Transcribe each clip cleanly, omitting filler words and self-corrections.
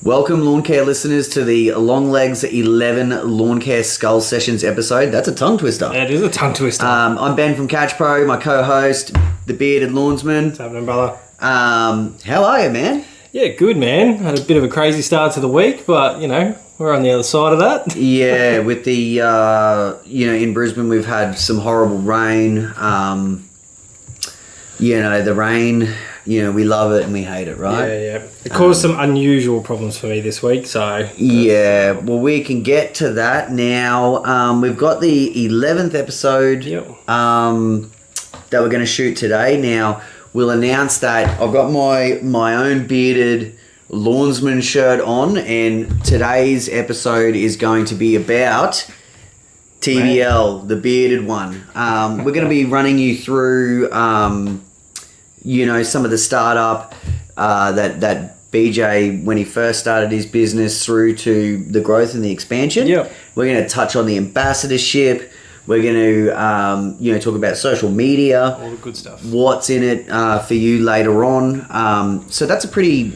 Welcome, lawn care listeners, to the Long Legs 11 Lawn Care Skull Sessions episode. That's a tongue twister. It is a tongue twister. I'm Ben from Catch Pro, my co-host, the Bearded Lawnsman. What's happening, brother? How are you, man? Yeah, good, man. Had a bit of a crazy start to the week, but, you know, we're on the other side of that. Yeah, with the, in Brisbane we've had some horrible rain. The rain, we love it and we hate it, right? Yeah. It caused some unusual problems for me this week, so... Yeah, well, we can get to that now. We've got the 11th episode that we're going to shoot today. Now, we'll announce that I've got my own Bearded Lawnsman shirt on, and today's episode is going to be about TBL, the bearded one. We're going to be running you through... some of the startup that BJ, when he first started his business, through to the growth and the expansion. Yep. We're going to touch on the ambassadorship. We're going to, talk about social media. All the good stuff. What's in it for you later on. So that's a pretty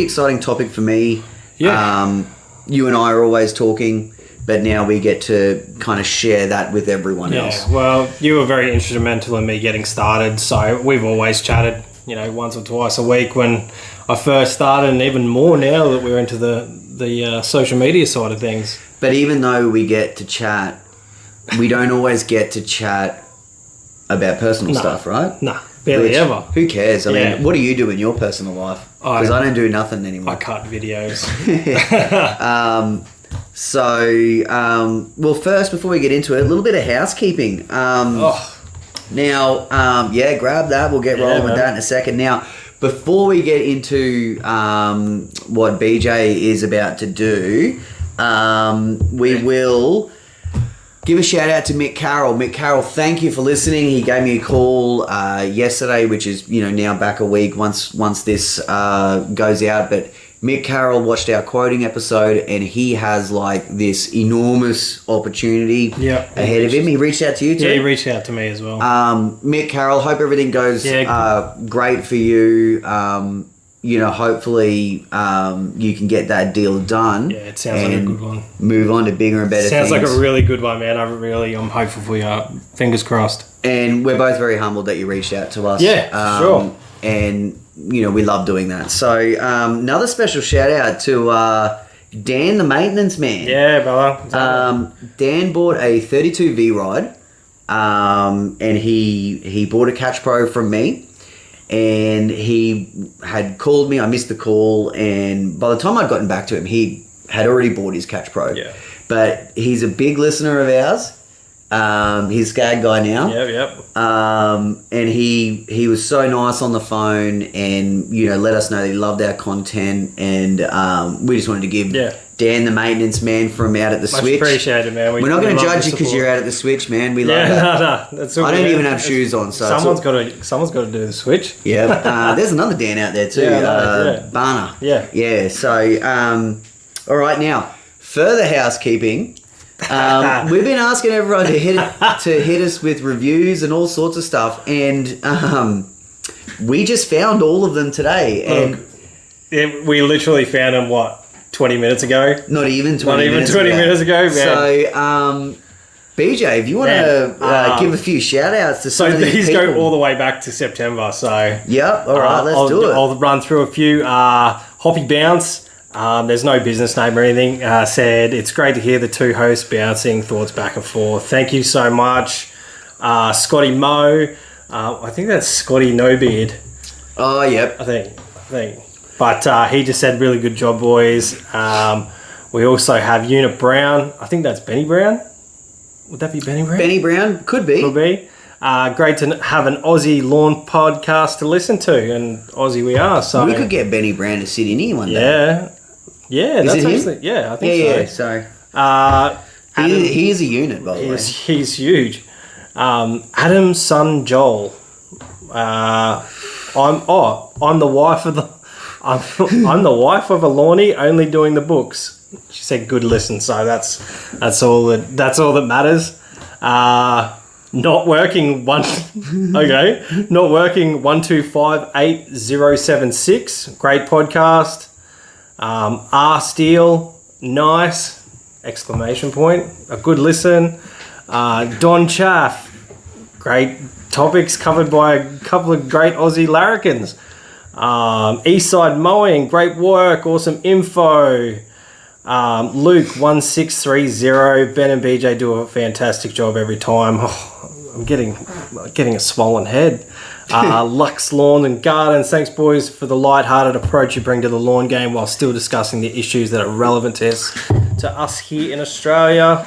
exciting topic for me. Yeah. You and I are always talking, but now we get to kind of share that with everyone else. Well, you were very instrumental in me getting started, so we've always chatted, once or twice a week when I first started, and even more now that we're into the social media side of things. But even though we get to chat, we don't always get to chat about personal stuff, right? Nah, barely ever. Who cares? I mean, what do you do in your personal life? Because I don't do nothing anymore. I cut videos. Well, first, before we get into it, a little bit of housekeeping. Now, grab that. We'll get rolling with that in a second. Now, before we get into what BJ is about to do, we will give a shout out to Mick Carroll. Mick Carroll, thank you for listening. He gave me a call yesterday, which is now back a week once this goes out, but Mick Carroll watched our quoting episode, and he has this enormous opportunity ahead of him. He reached out to you too? Yeah, he reached out to me as well. Mick Carroll, hope everything goes great for you. Hopefully you can get that deal done. Yeah, it sounds like a good one. Move on to bigger and better things. Sounds like a really good one, man. I'm hopeful for you. Fingers crossed. And we're both very humbled that you reached out to us. Yeah, sure. And we love doing that. So another special shout out to Dan, the maintenance man. Yeah, brother. Dan bought a 32V ride, and he bought a Catch Pro from me, and he had called me. I missed the call, and by the time I'd gotten back to him, he had already bought his Catch Pro. Yeah. But he's a big listener of ours. He's SCAG guy now. Yep. And he was so nice on the phone, and let us know that he loved our content, and we just wanted to give Dan, the maintenance man from out at the Switch. Much appreciated, man. We're not going to judge you because you're out at the Switch, man. We love that. No, that's all. I don't even have shoes on, so someone's got to do the Switch. Yeah. There's another Dan out there too. Barner. Yeah. So all right, now further housekeeping. We've been asking everyone to hit us with reviews and all sorts of stuff, and we just found all of them today. And we literally found them 20 minutes ago? Not even 20 minutes ago, man. So, BJ, if you want to give a few shout outs to some of these people. Go all the way back to September. So yep, all right, let's do it. I'll run through a few. Hoppy Bounce. There's no business name or anything. Said, it's great to hear the two hosts bouncing thoughts back and forth. Thank you so much. Scotty Moe. I think that's Scotty No Beard. Oh, yep. I think. But he just said, really good job, boys. We also have Unit Brown. I think that's Benny Brown. Would that be Benny Brown? Benny Brown? Could be. Great to have an Aussie lawn podcast to listen to, and Aussie we are. So we could get Benny Brown to sit in here one day. Yeah, is that's it actually, him? I think so. Yeah, so he is a unit, by the way. He's huge. Adam's son Joel. I'm the wife of I'm the wife of a lawnie, only doing the books. She said, "Good listen." So that's all that matters. Not working 1258 076. Great podcast. R Steele, nice, exclamation point, a good listen. Don Chaff, great topics covered by a couple of great Aussie larrikins. Eastside Mowing, great work, awesome info. Luke 1630, Ben and BJ do a fantastic job every time. Oh, I'm getting a swollen head. Lux Lawn and Gardens, thanks boys for the light-hearted approach you bring to the lawn game while still discussing the issues that are relevant to us here in Australia.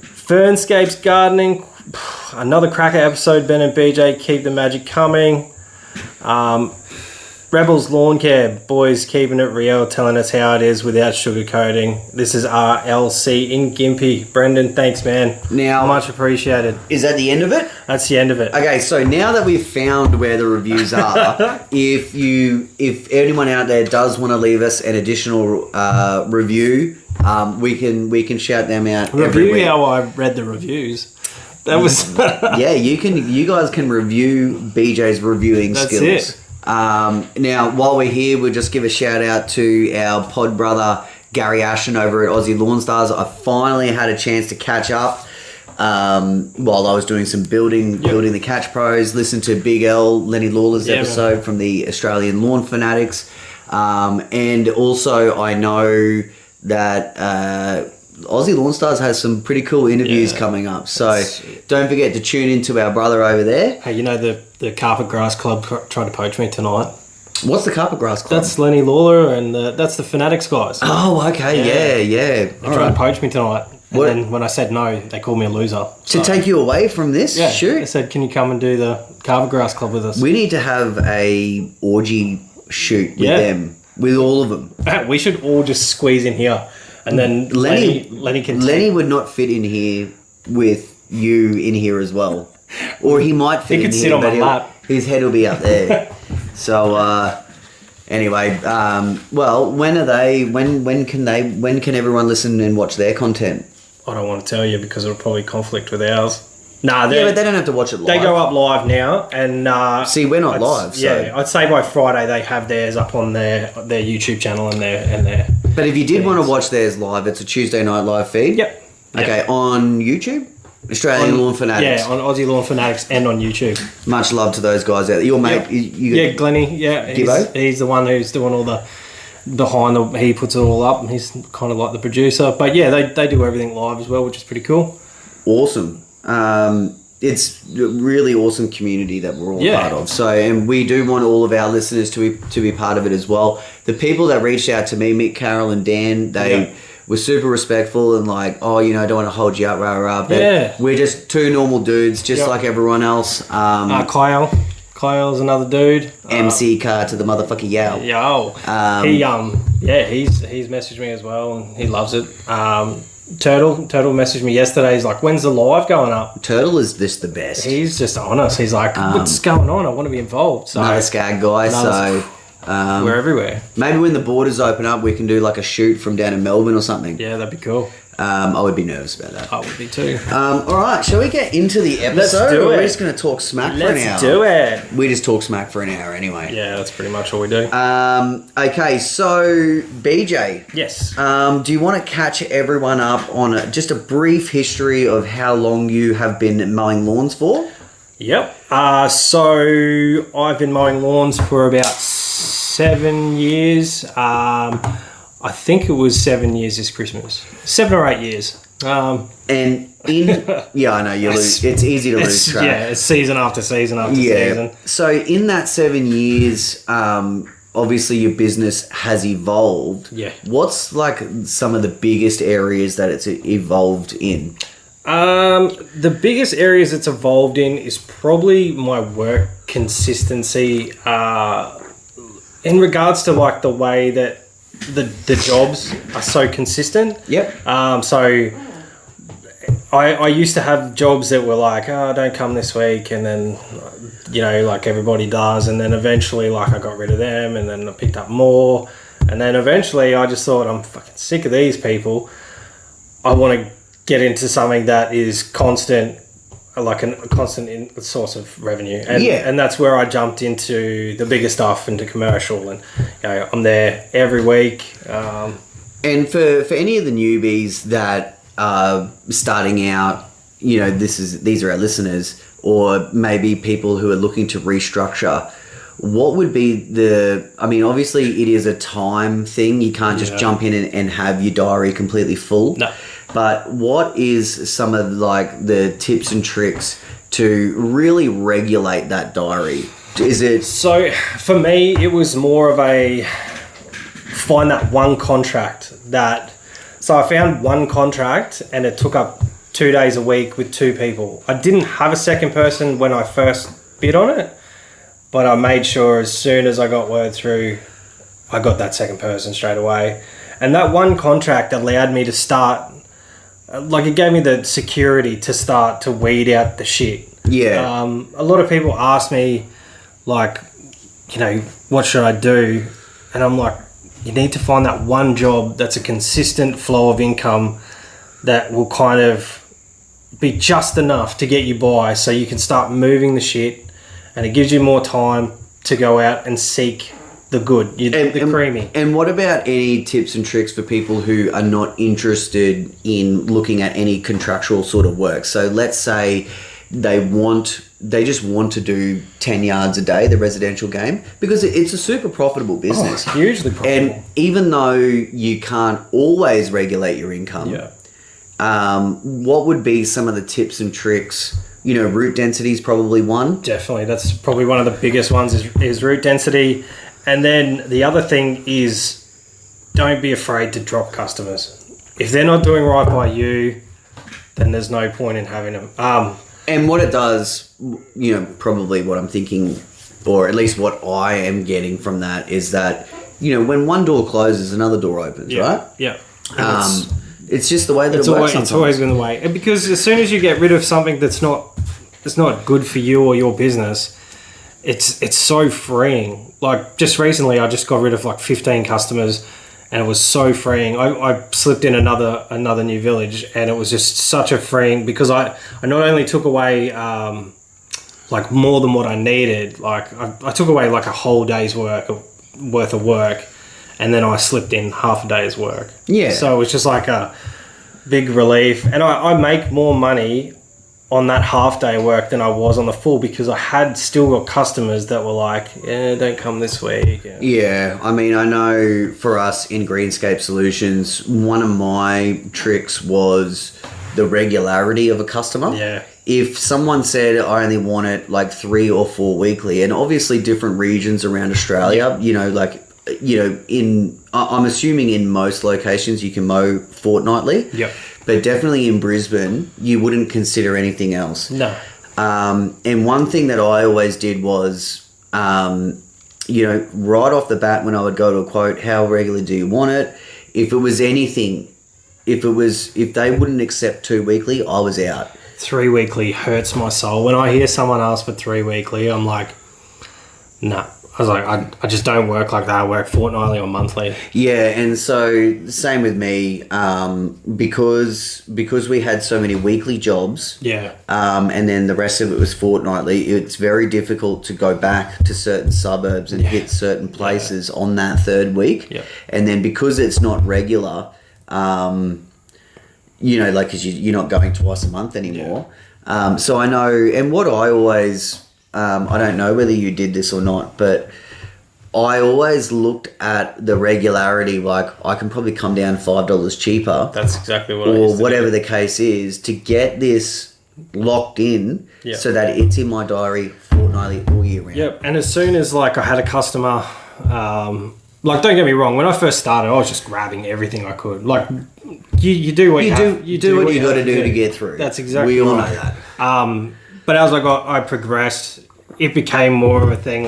Fernscapes Gardening, another cracker episode, Ben and BJ, keep the magic coming. Rebels Lawn Care, boys keeping it real, telling us how it is without sugarcoating. This is RLC in Gympie. Brendan, thanks man. Now, much appreciated. Is that the end of it? That's the end of it. Okay, so now that we've found where the reviews are, if anyone out there does want to leave us an additional review, we can shout them out. Review how I read the reviews. That was yeah. You guys can review BJ's reviewing skills. That's it. Now, while we're here, we'll just give a shout out to our pod brother Gary Ashton over at Aussie Lawn Stars. I finally had a chance to catch up while I was doing some building the Catch Pros. Listen to Big L, Lenny Lawler's episode from the Australian Lawn Fanatics, and also I know that Aussie Lawn Stars has some pretty cool interviews coming up. So don't forget to tune into our brother over there. Hey, you know the Carpet Grass Club tried to poach me tonight. What's the Carpet Grass Club? That's Lenny Lawler and that's the Fanatics guys. Oh, okay, yeah. They tried to poach me tonight. And then when I said no, they called me a loser. To take you away from this shoot? They said, can you come and do the Carpet Grass Club with us? We need to have a orgy shoot with them, with all of them. We should all just squeeze in here. And then Lenny can would not fit in here with you in here as well. Or he might fit in here, sit on my lap. His head will be up there. So anyway, well, when can everyone listen and watch their content? I don't want to tell you because it'll probably conflict with ours. Nah, but they don't have to watch it live. They go up live now, and see, we're not live. So. Yeah, I'd say by Friday they have theirs up on their YouTube channel and their. But if you did want to watch theirs live, it's a Tuesday night live feed. Yep. Okay, on YouTube, Australian Lawn Fanatics. Yeah, on Aussie Lawn Fanatics and on YouTube. Much love to those guys out there. Your mate, Glennie. Yeah, he's the one who's doing all the behind the. He puts it all up, and he's kind of like the producer. But yeah, they do everything live as well, which is pretty cool. Awesome. It's a really awesome community that we're all part of. So, and we do want all of our listeners to be part of it as well. The people that reached out to me, Mick, Carol, and Dan, they were super respectful and like, oh, you know, I don't want to hold you up, rah. But we're just two normal dudes, just like everyone else. Kyle's another dude. MC car to the motherfucker yow. He's messaged me as well and he loves it. Turtle messaged me yesterday. He's like, when's the live going up? Turtle is just the best. He's just honest. He's like, what's going on? I want to be involved. So another SCAG guy. We're everywhere. Maybe when the borders open up, we can do like a shoot from down in Melbourne or something. Yeah, that'd be cool. I would be nervous about that. I would be too. All right, shall we get into the episode? Let's do it. We're just going to talk smack for an hour. Let's do it. We just talk smack for an hour anyway. Yeah, that's pretty much all we do. Okay, so BJ. Yes. Do you want to catch everyone up on just a brief history of how long you have been mowing lawns for? Yep. So I've been mowing lawns for about 7 years. I think it was 7 years this Christmas. 7 or 8 years. I know you lose. It's easy to lose track. Yeah, it's season after season after season. So in that 7 years, obviously your business has evolved. Yeah. What's like some of the biggest areas that it's evolved in? The biggest areas it's evolved in is probably my work consistency. In regards to like the way that the jobs are so consistent. Yep. So I used to have jobs that were like, oh, don't come this week, and then, you know, like everybody does, and then eventually like I got rid of them, and then I picked up more, and then eventually I just thought, I'm fucking sick of these people. I want to get into something that is constant, a constant source of revenue, and that's where I jumped into the bigger stuff, into commercial, and I'm there every week. And for any of the newbies that are starting out, these are our listeners, or maybe people who are looking to restructure. What would be obviously it is a time thing. You can't just jump in and have your diary completely full. No. But what is some of the tips and tricks to really regulate that diary? Is it... So for me, it was more of find that one contract so I found one contract and it took up 2 days a week with 2 people. I didn't have a second person when I first bid on it, but I made sure as soon as I got word through, I got that second person straight away. And that one contract allowed me to start, it gave me the security to start to weed out the shit. Yeah. A lot of people ask me, what should I do? And I'm like, you need to find that one job that's a consistent flow of income that will kind of be just enough to get you by, so you can start moving the shit, and it gives you more time to go out and seek the good, the creamy. And what about any tips and tricks for people who are not interested in looking at any contractual sort of work? So let's say they just want to do 10 yards a day, the residential game, because it's a super profitable business. Oh, hugely profitable. And even though you can't always regulate your income, what would be some of the tips and tricks? Route density is probably one. Definitely. That's probably one of the biggest ones is route density. And then the other thing is, don't be afraid to drop customers. If they're not doing right by you, then there's no point in having them. And what it does, probably what I'm thinking, or at least what I am getting from that, is that, when one door closes, another door opens, right? Yeah. It's just the way that it works sometimes. It's always been the way. And because as soon as you get rid of something that's not good for you or your business, it's so freeing. Like, just recently, I just got rid of 15 customers, and it was so freeing. I slipped in another new village, and it was just such a freeing, because I not only took away more than what I needed. I took away a whole day's worth of work, and then I slipped in half a day's work. Yeah. So it was just a big relief, and I make more money on that half day work than I was on the full, because I had still got customers that were don't come this week. Yeah, I know for us in Greenscape Solutions, one of my tricks was the regularity of a customer. Yeah. If someone said, I only want it 3 or 4 weekly, and obviously different regions around Australia, I'm assuming in most locations you can mow fortnightly. Yep. But definitely in Brisbane, you wouldn't consider anything else. No. And one thing that I always did was, right off the bat when I would go to a quote, how regularly do you want it? If it was anything, if they wouldn't accept 2 weekly, I was out. 3 weekly hurts my soul. When I hear someone ask for 3 weekly, I'm like, nah. I was like, I just don't work like that. I work fortnightly or monthly. Yeah, and so same with me, because we had so many weekly jobs. Yeah. And then the rest of it was fortnightly. It's very difficult to go back to certain suburbs and hit certain places on that third week. Yeah. And then because it's not regular, because you're not going twice a month anymore. Yeah. So I know, and what I always. I don't know whether you did this or not, but I always looked at the regularity, I can probably come down $5 cheaper. That's exactly what I used to whatever do. the case is, to get this locked in so that it's in my diary fortnightly all year round. Yep, and as soon as I had a customer, don't get me wrong, when I first started, I was just grabbing everything I could. You do what you do what you got to do to get through. That's exactly we all right. know that. But as I progressed, it became more of a thing.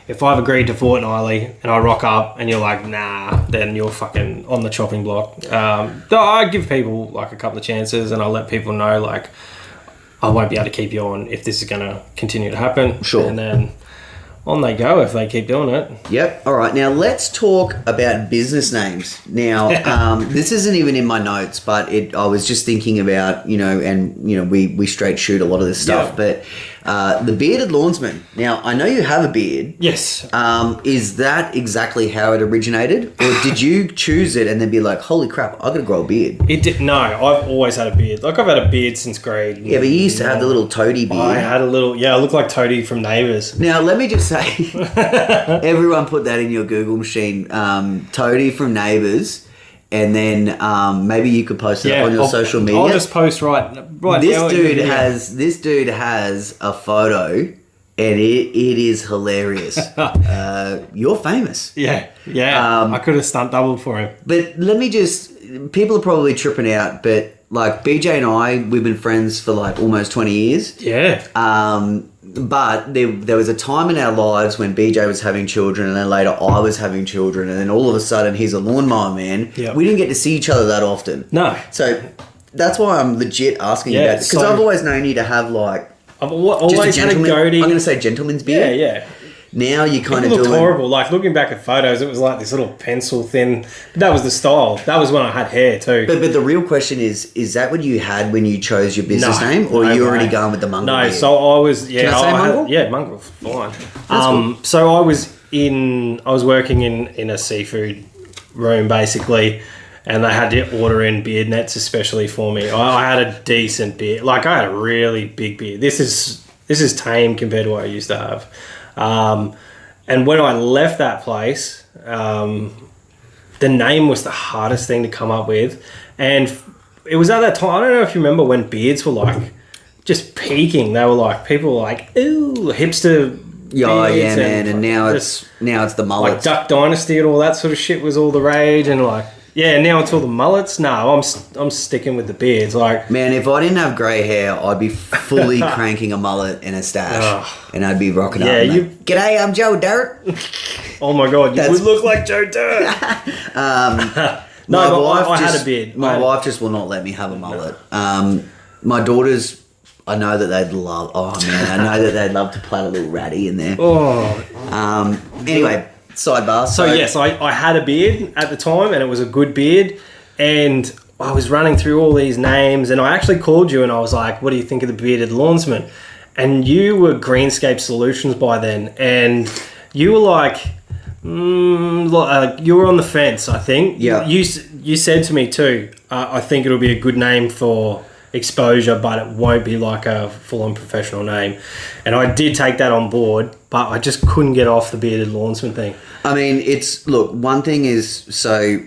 If I've agreed to fortnightly and I rock up and you're like, nah, then you're fucking on the chopping block. I give people a couple of chances, and I'll let people know I won't be able to keep you on if this is going to continue to happen. Sure. And then on they go if they keep doing it. Yep. All right. Now let's talk about business names. Now, this isn't even in my notes, but I was just thinking about, we straight shoot a lot of this stuff, but the Bearded Lawnsman. Now, I know you have a beard. Yes. Is that exactly how it originated? Or did you choose it and then be like, holy crap, I got to grow a beard? No, I've always had a beard. Like, I've had a beard since grade. Yeah, but you used to have the little toady beard. I had a little, I look like Toady from Neighbours. Now, let me just say, everyone put that in your Google machine. Toady from Neighbours, and then maybe you could post it up on your social media. I'll just post right this now. This dude has a photo, and it is hilarious. You're famous. Yeah. I could have stunt doubled for him. But people are probably tripping out, but like BJ and I, we've been friends for like almost 20 years. Yeah. But there was a time in our lives when BJ was having children, and then later I was having children, and then all of a sudden he's a lawnmower man. Yep. We didn't get to see each other that often. No. So that's why I'm legit asking you about it, because I've always known you to have like I've always had a goatee. I'm going to say gentleman's beard. Yeah. Now you kind of looked horrible. Like, looking back at photos, it was like this little pencil thin. That was the style. That was when I had hair too. But the real question is that what you had when you chose your business name, or are you already going with the mongrel? No, so I was. Yeah, Can I say mongrel? Mongrel. Fine. So I was working in a seafood room basically, and they had to order in beard nets especially for me. I had a decent beard. Like, I had a really big beard. This is tame compared to what I used to have. And when I left that place, the name was the hardest thing to come up with. And it was at that time, I don't know if you remember when beards were like just peaking. They were like, people were like, ooh, hipster. Yeah, man. And now it's the mullets. Like Duck Dynasty and all that sort of shit was all the rage. And like, yeah, now it's all the mullets. No, I'm sticking with the beards. Like, man, if I didn't have grey hair, I'd be fully cranking a mullet and a stash, and I'd be rocking up. G'day, I'm Joe Dirt. Oh my god, you would look like Joe Dirt. I had a beard. My wife just will not let me have a mullet. My daughters, I know that they'd love. Oh man, I know that they'd love to play a little ratty in there. Anyway. Sidebar. So yes, I had a beard at the time, and it was a good beard, and I was running through all these names, and I actually called you and I was like, what do you think of the Bearded Lawnsman? And you were Greenscape Solutions by then, and you were like, you were on the fence, I think. Yeah. You said to me too, I think it'll be a good name for exposure, but it won't be like a full-on professional name. And I did take that on board, but I just couldn't get off the Bearded Lawnsman thing. I mean, one thing is, I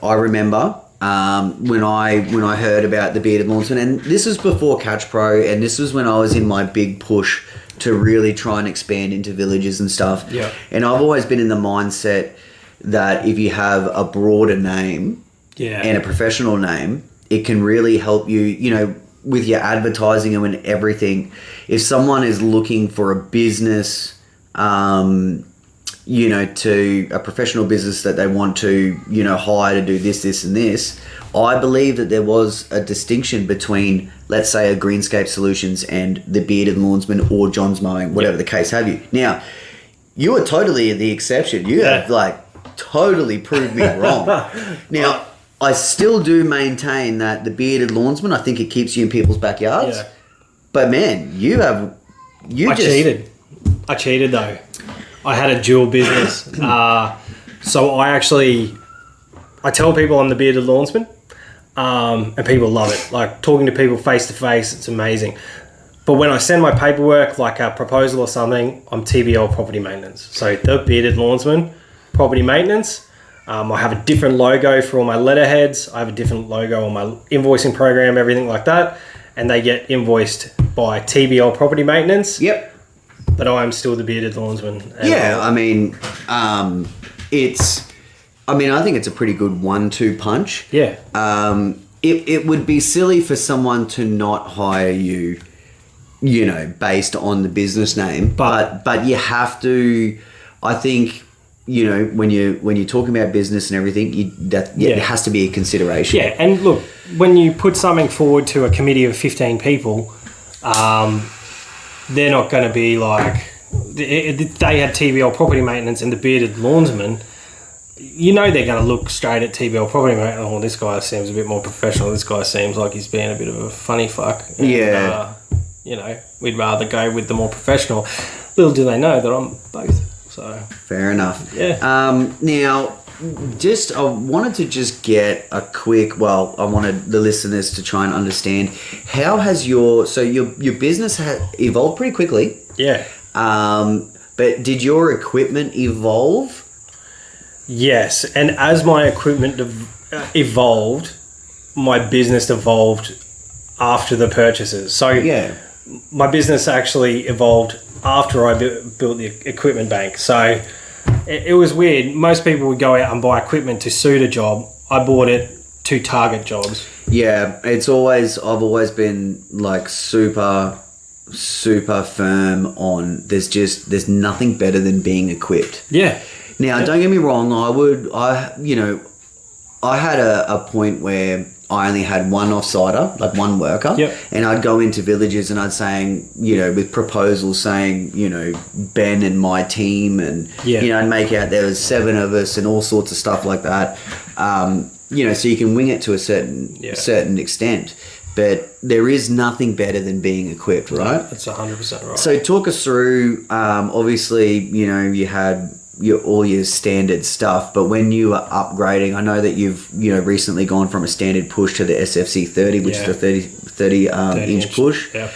remember when I heard about the Bearded Lawnsman, and this was before Catch Pro, and this was when I was in my big push to really try and expand into villages and stuff. Yeah. And I've always been in the mindset that if you have a broader name and a professional name, it can really help you, with your advertising and everything. If someone is looking for a business, to a professional business that they want to, hire to do this, and this, I believe that there was a distinction between, let's say, a Greenscape Solutions and the Bearded Lawnsman or John's Mowing, whatever the case have you. Now, you are totally the exception. You have, totally proved me wrong. Now, I still do maintain that the Bearded Lawnsman, I think it keeps you in people's backyards. Yeah. But man, I cheated though. I had a dual business. So I tell people I'm the Bearded Lawnsman, and people love it. Like, talking to people face to face, it's amazing. But when I send my paperwork, like a proposal or something, I'm TBL Property Maintenance. So the Bearded Lawnsman Property Maintenance. I have a different logo for all my letterheads. I have a different logo on my invoicing program, everything like that. And they get invoiced by TBL Property Maintenance. Yep. But I am still the Bearded Lawnsman. Yeah, I think it's a pretty good 1-2 punch. Yeah. It would be silly for someone to not hire you, based on the business name. But you have to, I think, when you're talking about business and everything, it has to be a consideration. Yeah, and look, when you put something forward to a committee of 15 people, they're not going to be like, they had TBL Property Maintenance and the Bearded Lawnsman, you know they're going to look straight at TBL Property Maintenance. Oh, this guy seems a bit more professional. This guy seems like he's being a bit of a funny fuck. And, you know, we'd rather go with the more professional. Little do they know that I'm both. So fair enough. Yeah. Now, I wanted to just get a quick. Well, I wanted the listeners to try and understand how has your business evolved pretty quickly. Yeah. But did your equipment evolve? Yes, and as my equipment evolved, my business evolved after the purchases. So my business actually evolved after I built the equipment bank. So it was weird. Most people would go out and buy equipment to suit a job. I bought it to target jobs. Yeah, I've always been like super firm on there's nothing better than being equipped. Yeah. Now, don't get me wrong, I had a point where I only had one off-sider, like one worker, and I'd go into villages and I'd saying, with proposals saying, Ben and my team, and, I'd make out there was 7 of us and all sorts of stuff like that, so you can wing it to a certain extent. But there is nothing better than being equipped, right? That's 100% right. So talk us through, obviously, you had all your standard stuff, but when you were upgrading, I know that you've recently gone from a standard push to the SFC 30, which is the 30 inch push. Yeah.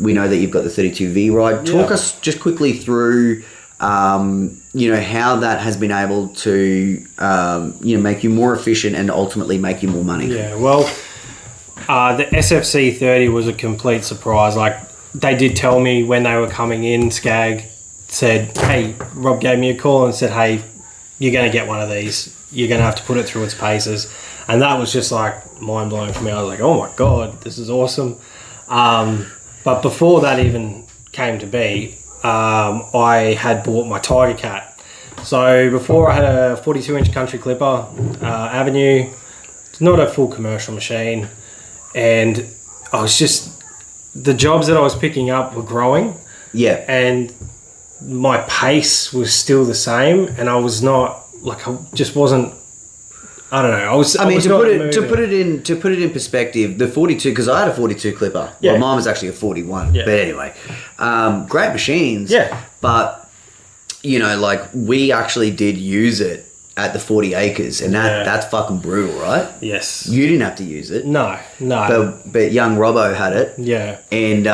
We know that you've got the 32V ride. Talk us just quickly through how that has been able to make you more efficient and ultimately make you more money. Yeah, well, the SFC 30 was a complete surprise. Like, they did tell me when they were coming in, SCAG said, hey, Rob gave me a call and said, hey, you're going to get one of these. You're going to have to put it through its paces. And that was just like mind-blowing for me. I was like, oh my God, this is awesome. But before that even came to be, I had bought my Tiger Cat. So before I had a 42-inch country clipper, Avenue. It's not a full commercial machine. And I was just, the jobs that I was picking up were growing. Yeah. And my pace was still the same, and I was not like, I just wasn't, I don't know. To put it in perspective, the 42, because I had a 42 clipper. Yeah. Well, mine was actually a 41. Yeah. But anyway, great machines. Yeah. But we actually did use it at the 40 acres, and that's fucking brutal, right? Yes. You didn't have to use it. No. But young Robbo had it. Yeah. And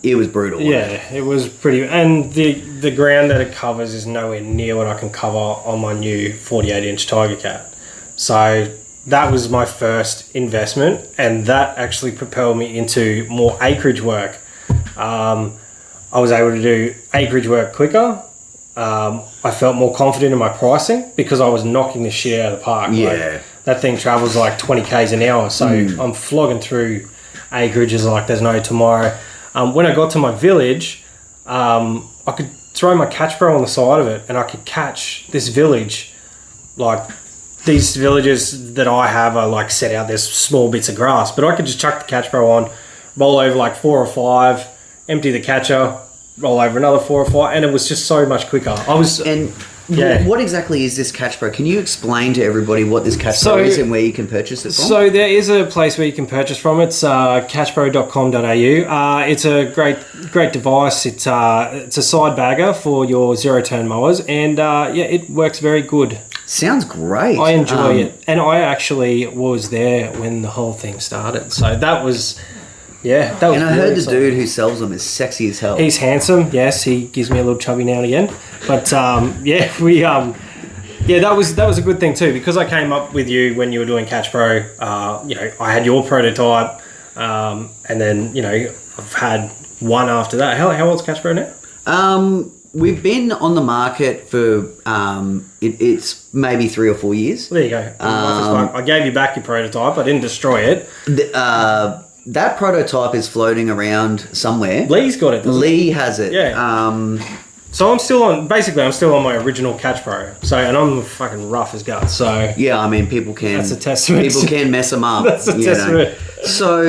it was brutal. Yeah, it was pretty, and the ground that it covers is nowhere near what I can cover on my new 48-inch Tiger Cat. So that was my first investment, and that actually propelled me into more acreage work. I was able to do acreage work quicker. I felt more confident in my pricing because I was knocking the shit out of the park. Yeah. Like, that thing travels like 20 k's an hour, so I'm flogging through acreages like there's no tomorrow. When I got to my village, I could throw my catch pro on the side of it and I could catch this village. Like, these villages that I have are like set out, there's small bits of grass, but I could just chuck the catch pro on, roll over like 4 or 5, empty the catcher, roll over another 4 or 5, and it was just so much quicker. What exactly is this Catch Pro? Can you explain to everybody what this Catch Pro is and where you can purchase it from? So there is a place where you can purchase from. It's catchpro.com.au. It's a great device. It's a side bagger for your zero-turn mowers, and it works very good. Sounds great. I enjoy it, and I actually was there when the whole thing started. So that was. Yeah, that was. And I heard the dude who sells them is sexy as hell. He's handsome. Yes, he gives me a little chubby now and again. But that was a good thing too, because I came up with you when you were doing Catch Pro. I had your prototype, and then I've had one after that. How old's Catch Pro now? We've been on the market for it's maybe 3 or 4 years. There you go. I gave you back your prototype. I didn't destroy it. That prototype is floating around somewhere. Lee's got it. Lee has it. Yeah. So I'm still on my original Catch Pro. So, and I'm fucking rough as guts. So yeah, I mean, people can. That's a testament. People can mess them up. That's a testament. So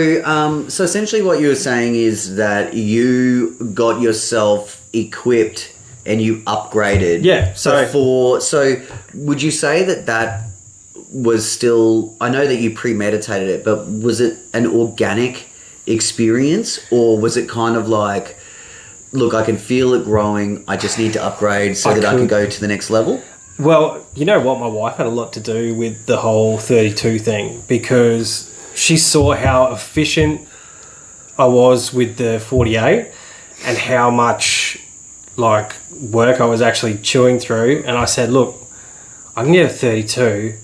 essentially, what you were saying is that you got yourself equipped and you upgraded. Yeah. So would you say that was still, I know that you premeditated it, but was it an organic experience, or was it kind of like, look, I can feel it growing, I just need to upgrade so I can go to the next level? Well, you know what? My wife had a lot to do with the whole 32 thing, because she saw how efficient I was with the 48 and how much like work I was actually chewing through. And I said, look, I can get a 32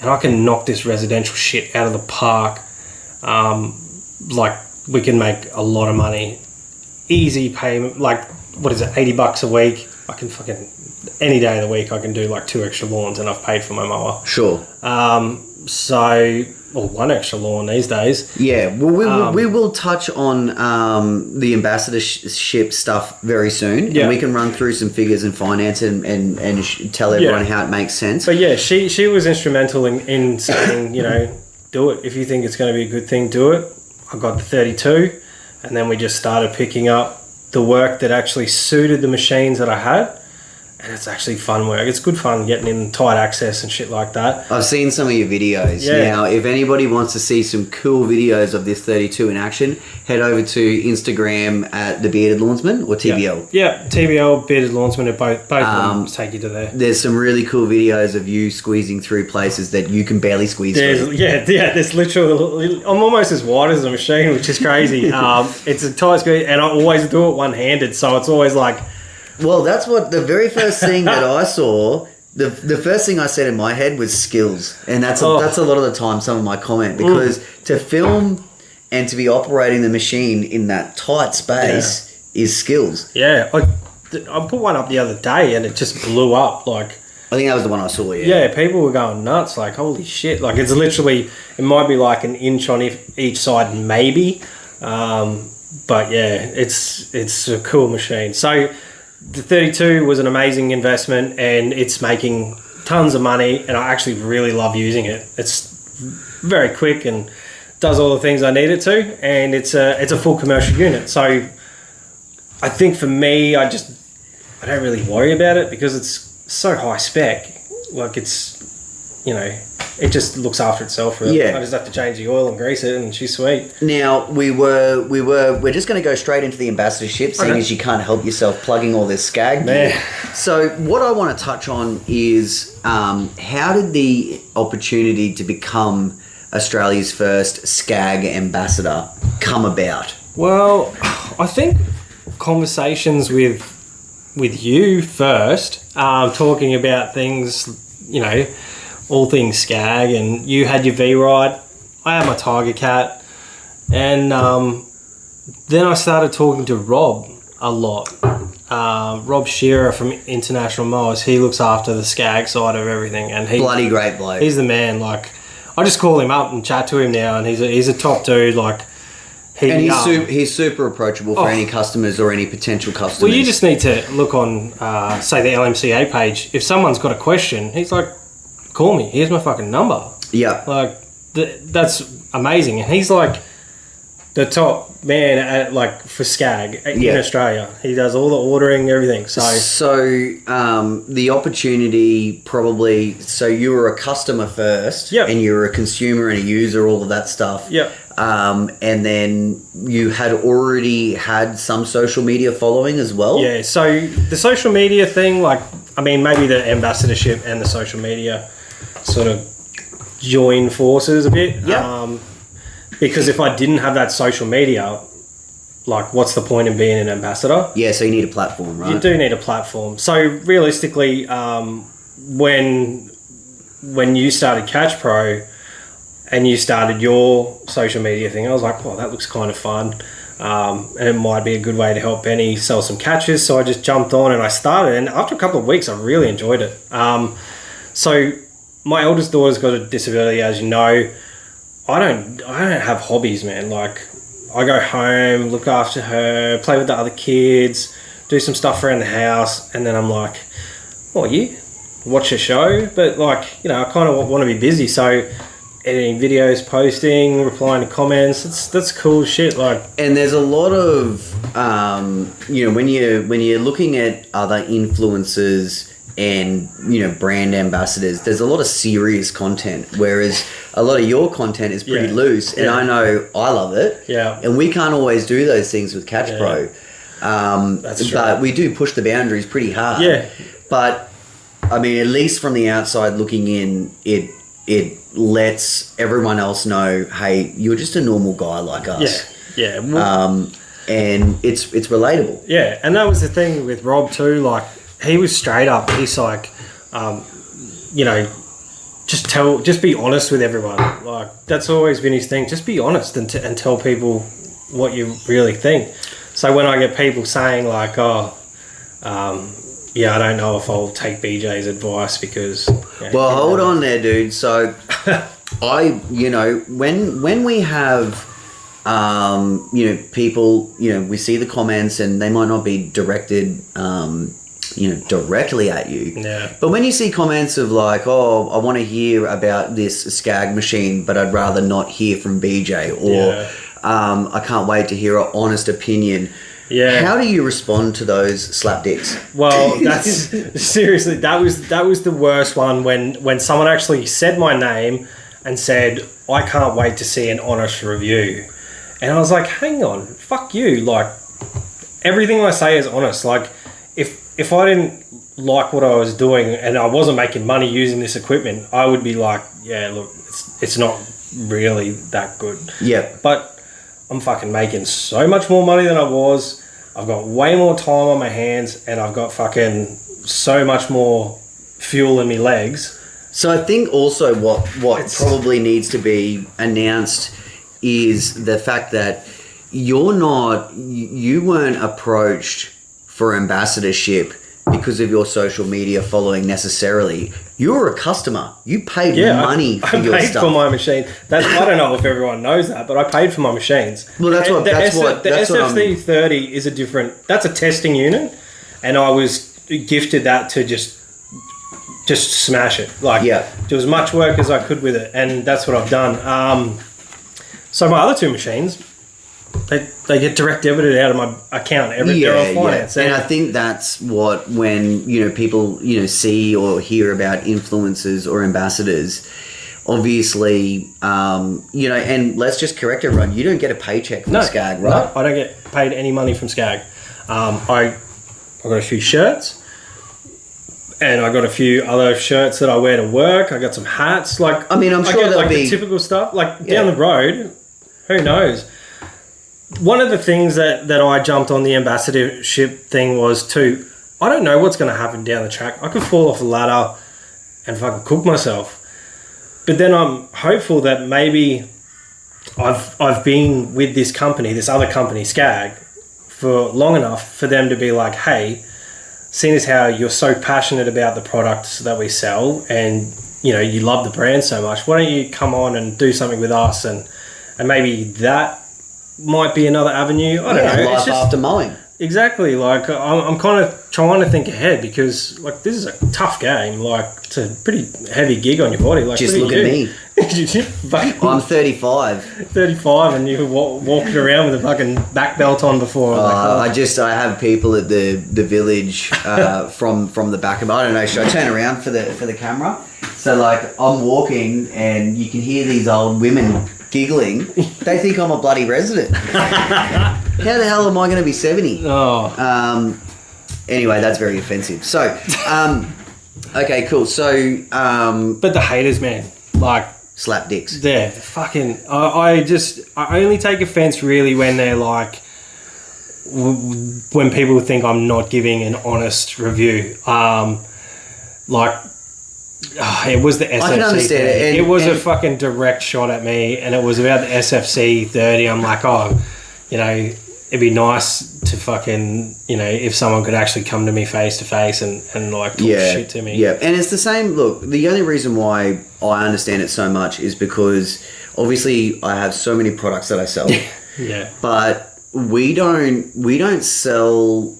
and I can knock this residential shit out of the park. Like, we can make a lot of money. Easy payment, like, what is it, $80 a week? I can fucking, any day of the week, I can do like 2 extra lawns and I've paid for my mower. Sure. Or 1 extra lawn these days. Yeah, well, we will touch on the ambassadorship stuff very soon. Yeah. And we can run through some figures and finance and tell everyone how it makes sense. But yeah, she was instrumental in saying, you know, do it. If you think it's going to be a good thing, do it. I got the 32, and then we just started picking up the work that actually suited the machines that I had. And it's actually fun work. It's good fun getting in tight access and shit like that. I've seen some of your videos. Yeah. Now, if anybody wants to see some cool videos of this 32 in action, head over to Instagram at the Bearded Lawnsman or TBL. Yeah, TBL, Bearded Lawnsman, are both of them take you to there. There's some really cool videos of you squeezing through places that you can barely squeeze through. Yeah, there's literally, I'm almost as wide as a machine, which is crazy. It's a tight squeeze, and I always do it one-handed, so it's always like... Well, that's what the very first thing that I saw. The first thing I said in my head was skills, and that's a lot of the time some of my comment, because to film and to be operating the machine in that tight space is skills. Yeah, I put one up the other day and it just blew up. Like, I think that was the one I saw. Yeah, people were going nuts. Like, holy shit! Like, it's literally, it might be like an inch on each side, maybe. But yeah, it's a cool machine. So. The 32 was an amazing investment, and it's making tons of money, and I actually really love using it. It's very quick and does all the things I need it to, and it's a full commercial unit. So I think for me, I don't really worry about it because it's so high spec. Like, it's, you know, it just looks after itself, really. Yeah. I just have to change the oil and grease it, and she's sweet. Now, we're just going to go straight into the ambassadorship, seeing as you can't help yourself plugging all this SCAG gear. So what I want to touch on is how did the opportunity to become Australia's first SCAG ambassador come about? Well, I think conversations with you first, talking about things, you know, all things SCAG, and you had your V-Ride, I had my Tiger Cat, and then I started talking to Rob a lot. Rob Shearer from International Mowers, he looks after the SCAG side of everything, and bloody great bloke. He's the man. Like, I just call him up and chat to him now, and he's a top dude. Like, he's super approachable for any customers or any potential customers. Well, you just need to look on, say, the LMCA page. If someone's got a question, he's like, call me. Here's my fucking number. Yeah. Like, that's amazing. And he's like the top man at, like, for SCAG in Australia. He does all the ordering, everything. So the opportunity probably, so you were a customer first, and you were a consumer and a user, all of that stuff. Yeah. And then you had already had some social media following as well. Yeah. So the social media thing, like, I mean, maybe the ambassadorship and the social media sort of join forces a bit. Yeah. Because if I didn't have that social media, like, what's the point in being an ambassador? Yeah, so you need a platform, right? You do need a platform. So realistically, when you started Catch Pro and you started your social media thing, I was like, well, that looks kind of fun. And it might be a good way to help Benny sell some catches. So I just jumped on and I started. And after a couple of weeks, I really enjoyed it. So my eldest daughter's got a disability, as you know. I don't have hobbies, man. Like, I go home, look after her, play with the other kids, do some stuff around the house, and then I'm like, oh, you watch a show? But, like, you know, I kind of want to be busy. So editing videos, posting, replying to comments. That's cool shit. Like, and there's a lot of when you're looking at other influencers and brand ambassadors, there's a lot of serious content, whereas a lot of your content is pretty loose, and I know I love it. Yeah, and we can't always do those things with Catch Pro. That's true. But we do push the boundaries pretty hard. Yeah, but I mean, at least from the outside looking in, it lets everyone else know, hey, you're just a normal guy like us. Yeah. Well, and it's relatable. Yeah, and that was the thing with Rob too. Like, he was straight up. He's like, just be honest with everyone. Like, that's always been his thing. Just be honest and tell people what you really think. So when I get people saying like, I don't know if I'll take BJ's advice because... Well, hold on there, dude. So when we have, people, we see the comments and they might not be directed, directly at you. Yeah. But when you see comments of like, oh, I want to hear about this SCAG machine, but I'd rather not hear from BJ, or I can't wait to hear an honest opinion. Yeah. How do you respond to those slapdicks? Well, that's seriously, that was the worst one when someone actually said my name and said, I can't wait to see an honest review. And I was like, hang on, fuck you. Like, everything I say is honest. Like, if I didn't like what I was doing and I wasn't making money using this equipment, I would be like, yeah, look, it's not really that good. Yeah. But I'm fucking making so much more money than I was. I've got way more time on my hands and I've got fucking so much more fuel in my legs. So I think also what probably needs to be announced is the fact that you weren't approached for ambassadorship because of your social media following necessarily. You were a customer. You paid money for your stuff. I paid for my machine. I don't know if everyone knows that, but I paid for my machines. Well, the SFC 30 is that's a testing unit, and I was gifted that to just smash it. Like, do as much work as I could with it, and that's what I've done. So my other two machines, they get direct debited out of my account they're on finance. And I think that's what, when people see or hear about influencers or ambassadors, obviously, and let's just correct everyone, you don't get a paycheck from SCAG, right? No, I don't get paid any money from SCAG. I got a few shirts, and I got a few other shirts that I wear to work. I got some hats. Like, I mean, I'm sure I get, the typical stuff. Like, down the road, who knows? One of the things that I jumped on the ambassadorship thing was too, I don't know what's going to happen down the track. I could fall off a ladder and fucking cook myself. But then I'm hopeful that maybe I've been with this company, this other company, SCAG, for long enough for them to be like, hey, seeing as how you're so passionate about the products that we sell and you love the brand so much, why don't you come on and do something with us, and maybe that might be another avenue. I don't know. Life it's just, after mowing. Exactly. Like, I'm kind of trying to think ahead because, like, this is a tough game. Like, it's a pretty heavy gig on your body. Like, just look at me. I'm 35. 35, and you walked around with a fucking back belt on before. I have people at the village from the back of. I don't know. Should I turn around for the camera? So, like, I'm walking and you can hear these old women giggling. They think I'm a bloody resident. How the hell am I going to be 70? Oh. Anyway, that's very offensive. So, okay, cool. So, but the haters, man, like, slap dicks. Yeah, fucking. I only take offense really when they're like, when people think I'm not giving an honest review. It was the SFC. I can understand it. It was a fucking direct shot at me, and it was about the SFC 30. I'm like, it'd be nice to fucking, if someone could actually come to me face to face and like talk shit to me. Yeah, and it's the same. Look, the only reason why I understand it so much is because obviously I have so many products that I sell. Yeah. But we don't sell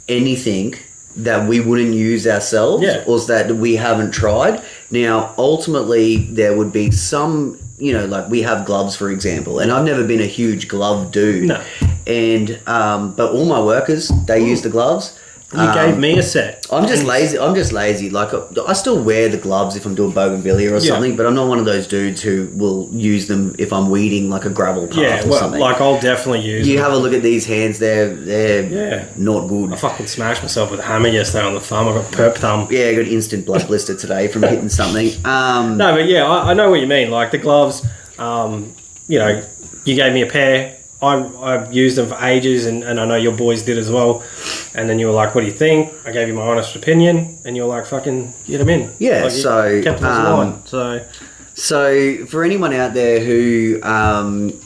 anything that we wouldn't use ourselves or that we haven't tried. Now, ultimately, there would be some like we have gloves, for example, and I've never been a huge glove dude. No. And, but all my workers, they use the gloves. You gave me a set. I'm just lazy. Like, I still wear the gloves if I'm doing bougainvillea or something, but I'm not one of those dudes who will use them if I'm weeding like a gravel path or something. Like I'll definitely use them. Have a look at these hands. They're not good. I fucking smashed myself with a hammer yesterday on the thumb. I got perp thumb. Yeah, I got instant blood blister today from hitting something. No, but yeah, I know what you mean. Like the gloves, you gave me a pair. I've used them for ages, and I know your boys did as well. And then you were like, what do you think? I gave you my honest opinion, and you were like, fucking get them in. Yeah, like, kept them So for anyone out there who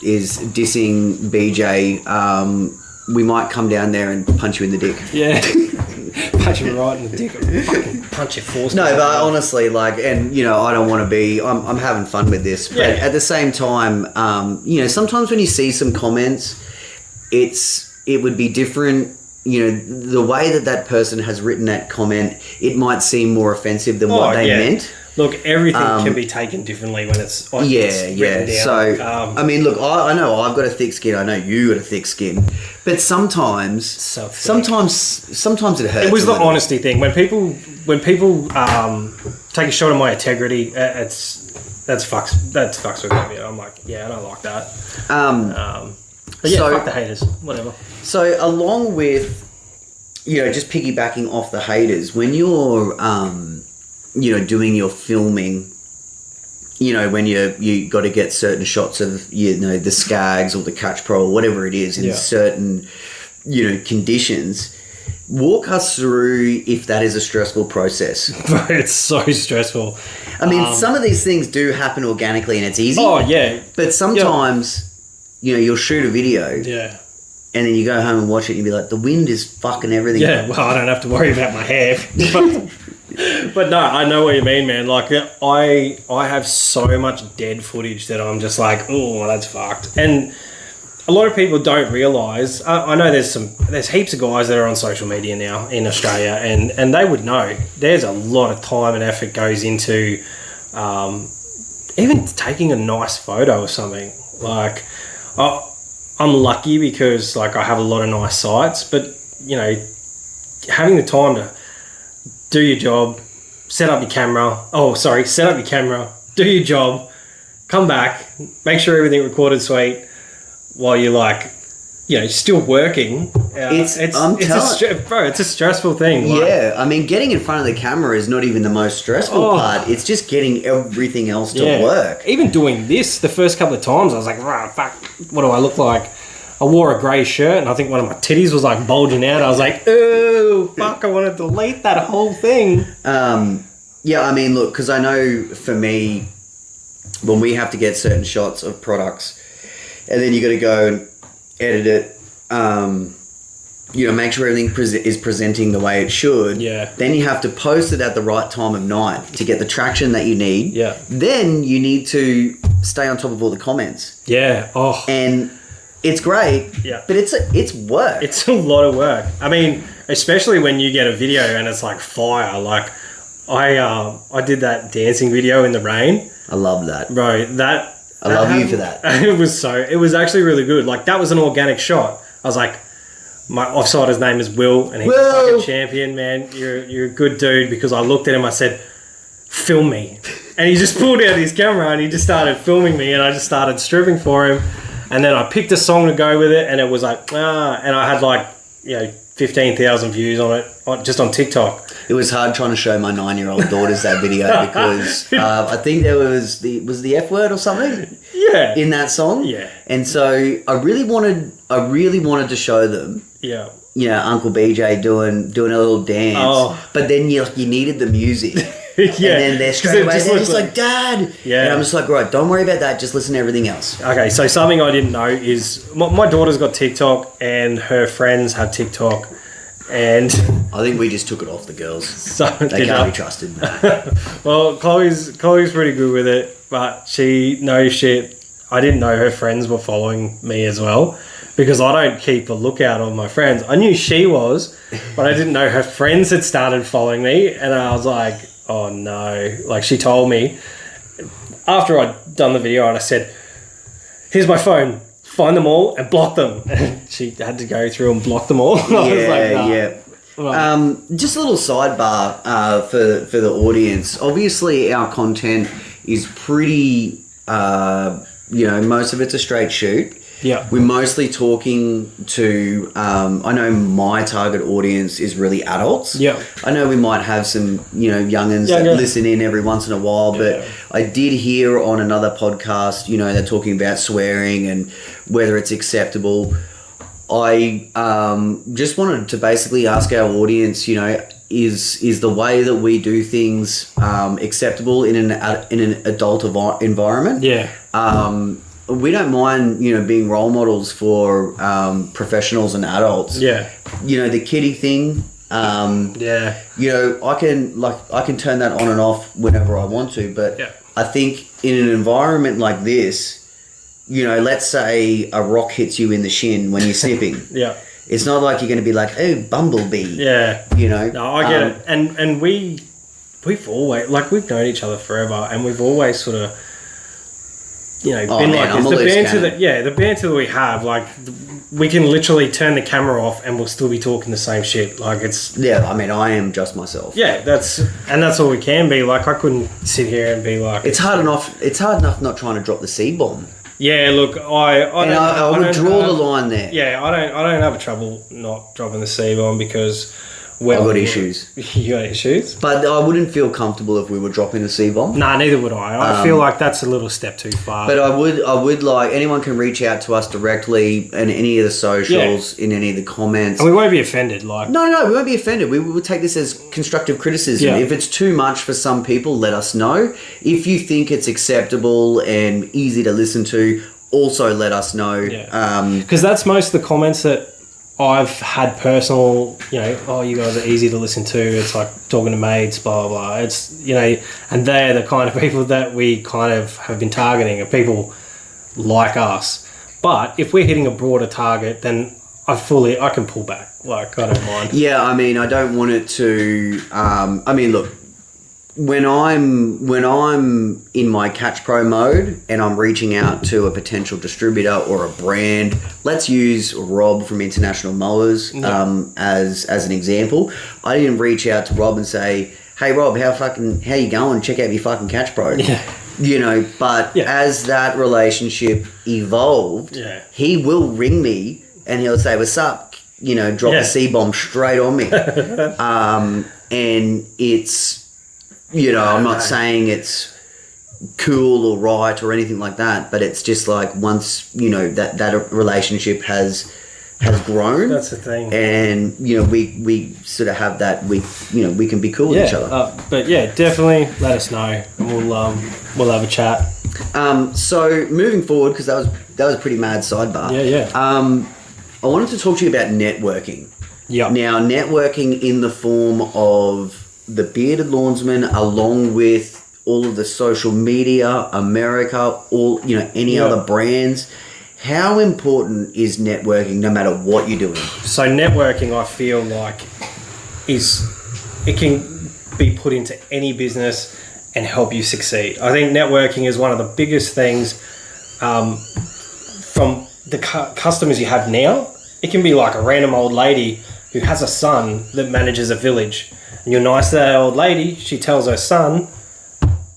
is dissing BJ, we might come down there and punch you in the dick. Yeah. Punch you right in the dick. Fucking punch your force. No, but honestly, like, and I don't want to be. I'm having fun with this, but at the same time, sometimes when you see some comments, it would be different. The way that person has written that comment, it might seem more offensive than what they meant. Look, everything can be taken differently when it's written down. So, I mean, look, I know I've got a thick skin. I know you got a thick skin, but sometimes it hurts. It was the honesty thing. When people take a shot at my integrity, that's fucks with me. I'm like, yeah, I don't like that. But yeah, fuck the haters. Whatever. So, along with just piggybacking off the haters, when you're doing your filming, when you got to get certain shots of, the SCAGs or the Catch Pro or whatever it is in certain, conditions, walk us through if that is a stressful process. It's so stressful. I mean, some of these things do happen organically and it's easy. Oh, yeah. But sometimes, you'll shoot a video. Yeah. And then you go home and watch it and you be like, the wind is fucking everything. Yeah, well, I don't have to worry about my hair. But no, I know what you mean, man. Like, I have so much dead footage that I'm just like, oh, that's fucked. And a lot of people don't realise. I know there's heaps of guys that are on social media now in Australia, and they would know. There's a lot of time and effort goes into even taking a nice photo or something. Like, I'm lucky because like I have a lot of nice sites, but having the time to do your job, set up your camera, do your job, come back, make sure everything recorded sweet while you're like, still working. It's a stressful thing. Yeah, I mean, getting in front of the camera is not even the most stressful part. It's just getting everything else to work. Even doing this, the first couple of times, I was like, fuck, what do I look like? I wore a grey shirt and I think one of my titties was like bulging out. I was like, oh, fuck, I want to delete that whole thing. Yeah, I mean, look, because I know for me, when we have to get certain shots of products and then you got to go and edit it, make sure everything is presenting the way it should. Yeah. Then you have to post it at the right time of night to get the traction that you need. Yeah. Then you need to stay on top of all the comments. Yeah. Oh. And it's great. Yeah. But it's work. It's a lot of work. I mean, especially when you get a video and it's like fire. Like I did that dancing video in the rain. I love that. Bro, I love you for that. It was actually really good. Like that was an organic shot. I was like, my offsider's name is Will, and he's a fucking champion, man. You're a good dude, because I looked at him, I said, film me. And he just pulled out his camera and he just started filming me, and I just started stripping for him. And then I picked a song to go with it, and it was like, and I had like, 15,000 views on it, just on TikTok. It was hard trying to show my 9-year-old daughters that video because I think there was the F word or something. Yeah. In that song. Yeah. And so I really wanted to show them. Yeah. Uncle BJ doing a little dance. Oh. But then you needed the music. Yeah. And then they're straight away, they're just like, Dad. Yeah. And I'm just like, right, don't worry about that. Just listen to everything else. Okay, so something I didn't know is my daughter's got TikTok and her friends have TikTok. And I think we just took it off the girls. So they can't be trusted. Well, Chloe's pretty good with it, but she knows shit. I didn't know her friends were following me as well, because I don't keep a lookout on my friends. I knew she was, but I didn't know her friends had started following me, and I was like, oh no. Like, she told me after I'd done the video and I said, here's my phone, find them all and block them. And she had to go through and block them all. I was like, nah. Yeah. Right. Just a little sidebar for the audience. Obviously, our content is pretty, most of it's a straight shoot. Yeah. We're mostly talking to, I know my target audience is really adults. Yeah. I know we might have some, young'uns that listen in every once in a while, but I did hear on another podcast, they're talking about swearing and whether it's acceptable. I just wanted to basically ask our audience, is the way that we do things acceptable in an adult environment? Yeah. We don't mind, being role models for professionals and adults. Yeah. The kiddie thing. I can turn that on and off whenever I want to, but I think in an environment like this, let's say a rock hits you in the shin when you're snipping. Yeah. It's not like you're going to be like, oh, bumblebee. Yeah. No, I get it. And we've always, we've known each other forever, and we've always sort of, been like this. The banter that we have, we can literally turn the camera off and we'll still be talking the same shit. I am just myself. Yeah, that's all we can be. I couldn't sit here and be like... It's hard enough not trying to drop the C-bomb. Yeah, look, I would draw the line there. Yeah, I don't have a trouble not dropping the C-bomb because... I've got issues. You got issues? But I wouldn't feel comfortable if we were dropping a C-bomb. Nah, neither would I. I feel like that's a little step too far. But I would like, anyone can reach out to us directly in any of the socials, in any of the comments. And we won't be offended. No, we won't be offended. We will take this as constructive criticism. Yeah. If it's too much for some people, let us know. If you think it's acceptable and easy to listen to, also let us know. Because that's most of the comments that I've had personal, you guys are easy to listen to. It's like talking to mates, blah, blah, blah. It's, and they're the kind of people that we kind of have been targeting, are people like us. But if we're hitting a broader target, then I can pull back. I don't mind. Yeah, I don't want it to, look, when I'm in my catch pro mode and I'm reaching out to a potential distributor or a brand, let's use Rob from International Mowers as an example. I didn't reach out to Rob and say, "Hey Rob, how you going? Check out your fucking catch pro." Yeah. As that relationship evolved, he will ring me and he'll say, "What's up?" Drop the C-bomb straight on me. And it's, I'm not saying it's cool or right or anything like that, but it's just like once, that relationship has grown. That's the thing. And, we sort of have that, we can be cool with each other. But yeah, definitely let us know and we'll have a chat. So moving forward, because that was a pretty mad sidebar. Yeah. I wanted to talk to you about networking. Yeah. Now, networking in the form of the Bearded Lawnsman, along with all of the social media, America, any other brands. How important is networking no matter what you're doing? So networking, I feel like, it can be put into any business and help you succeed. I think networking is one of the biggest things from the customers you have now. It can be like a random old lady who has a son that manages a village. And you're nice to that old lady, she tells her son,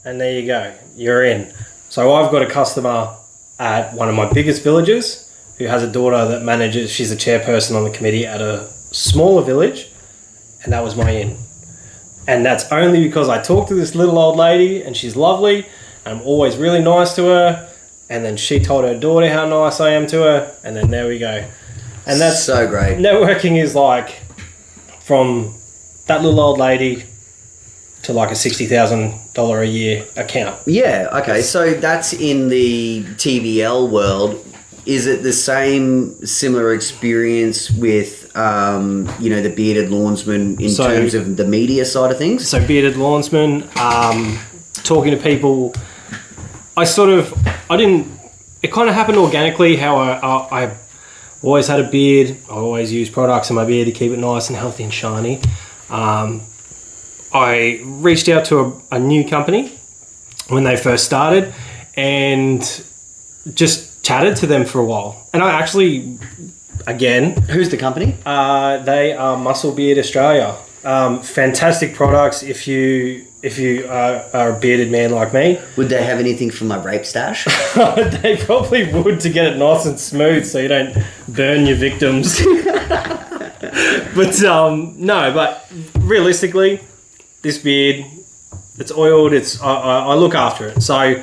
and there you go, you're in. So I've got a customer at one of my biggest villages who has a daughter that manages, she's a chairperson on the committee at a smaller village, and that was my in. And that's only because I talked to this little old lady and she's lovely, and I'm always really nice to her, and then she told her daughter how nice I am to her, and then there we go. And that's so great. Networking is like from that little old lady to like a $60,000 a year account. Yeah, okay. So that's in the TBL world. Is it the similar experience with, the Bearded Lawnsman in terms of the media side of things? So Bearded Lawnsman, talking to people, it kind of happened organically how I always had a beard. I always use products in my beard to keep it nice and healthy and shiny. I reached out to a new company when they first started, and just chatted to them for a while. And I actually, again, Who's the company? they are Muscle Beard Australia. Fantastic products if you are a bearded man like me. Would they have anything from my rape stash? They probably would, to get it nice and smooth so you don't burn your victims. But no, but realistically, this beard, it's oiled, I look after it. So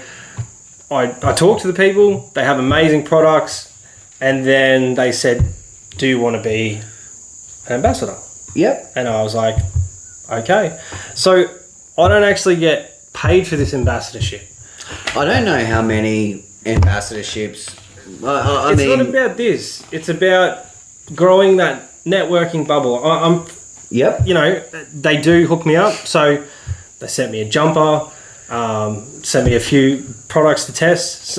I talk to the people, they have amazing products, and then they said, do you want to be an ambassador? Yep. And I was like, okay. So I don't actually get paid for this ambassadorship. I don't know how many ambassadorships. I It's mean, not about this. It's about growing that networking bubble. I'm yep. you know, they do hook me up. So they sent me a jumper, sent me a few products to test,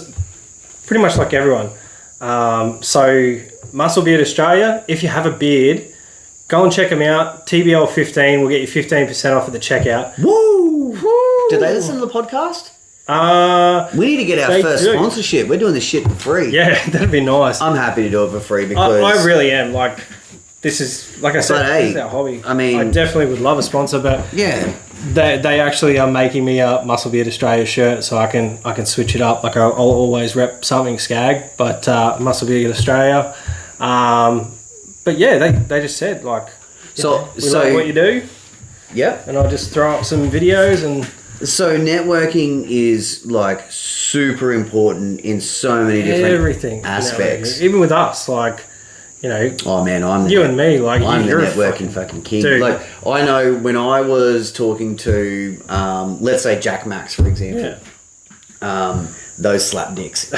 pretty much like everyone. So Muscle Beard Australia, if you have a beard, go and check them out. TBL 15 will get you 15% off at the checkout. Woo! Do they listen to the podcast? We need to get our first sponsorship. We're doing this shit for free. Yeah, that'd be nice. I'm happy to do it for free because I really am. Like, this is, like I said, this is our hobby. I mean, I definitely would love a sponsor, but yeah, they actually are making me a Muscle Beard Australia shirt, so I can switch it up. Like, I'll always rep something SCAG, but Muscle Beard Australia. But yeah, they just said, like, we like what you do. Yep. And I'll just throw up some videos and. So networking is like super important in so many different aspects. Even with us, like, you know. Oh man, and me, like, I'm the you're networking fucking king. Dude. Like, I know when I was talking to, let's say Jack Max, for example, those slap dicks.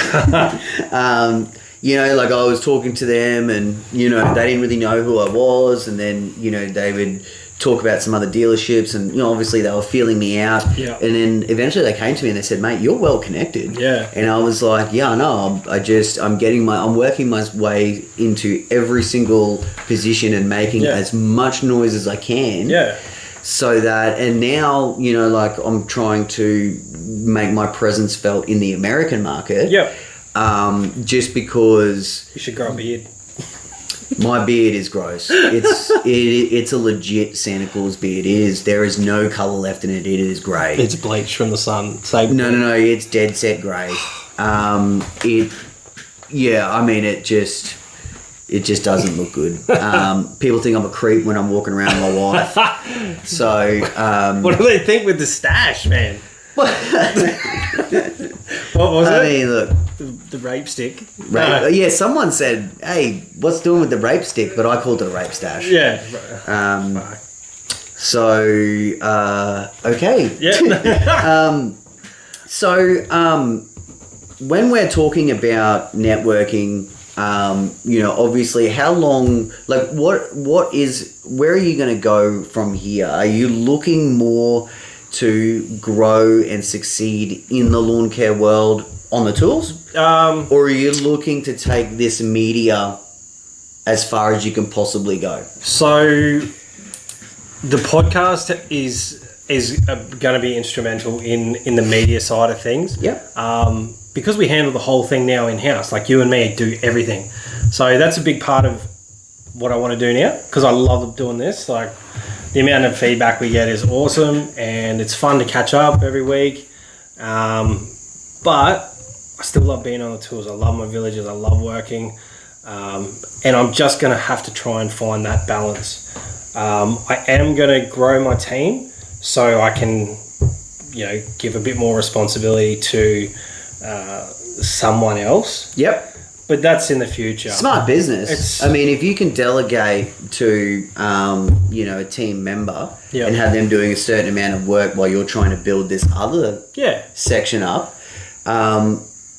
You know, like, I was talking to them and, you know, they didn't really know who I was, and then, you know, they would talk about some other dealerships, and, you know, obviously they were feeling me out. Yeah. And then eventually they came to me and they said, mate, you're well connected. Yeah. And I was like, yeah, no, I'm working my way into every single position and making as much noise as I can. Yeah. So that, and now, you know, like, I'm trying to make my presence felt in the American market. Yep. Just because you should grow a beard. My beard is gross. It's a legit Santa Claus beard. There is no colour left in it. It is grey. It's bleached from the sun. No. It's dead set grey. I mean, it just doesn't look good. People think I'm a creep when I'm walking around with my wife. So what do they think with the stash, man? What was it? I mean, look. The rape stick. Yeah, someone said, hey, what's doing with the rape stick? But I called it a rape stash. Yeah. Okay. Yeah. When we're talking about networking, you know, obviously, how long, like, where are you going to go from here? Are you looking more to grow and succeed in the lawn care world on the tools? Or are you looking to take this media as far as you can possibly go? So the podcast is going to be instrumental in the media side of things. Yep. Because we handle the whole thing now in-house, like, you and me do everything. So that's a big part of what I want to do now, because I love doing this. Like, the amount of feedback we get is awesome, and it's fun to catch up every week. But I still love being on the tools. I love my villages. I love working. And I'm just going to have to try and find that balance. I am going to grow my team so I can, you know, give a bit more responsibility to someone else. Yep. But that's in the future. Smart business. I mean, if you can delegate to, you know, a team member and have them doing a certain amount of work while you're trying to build this other section up,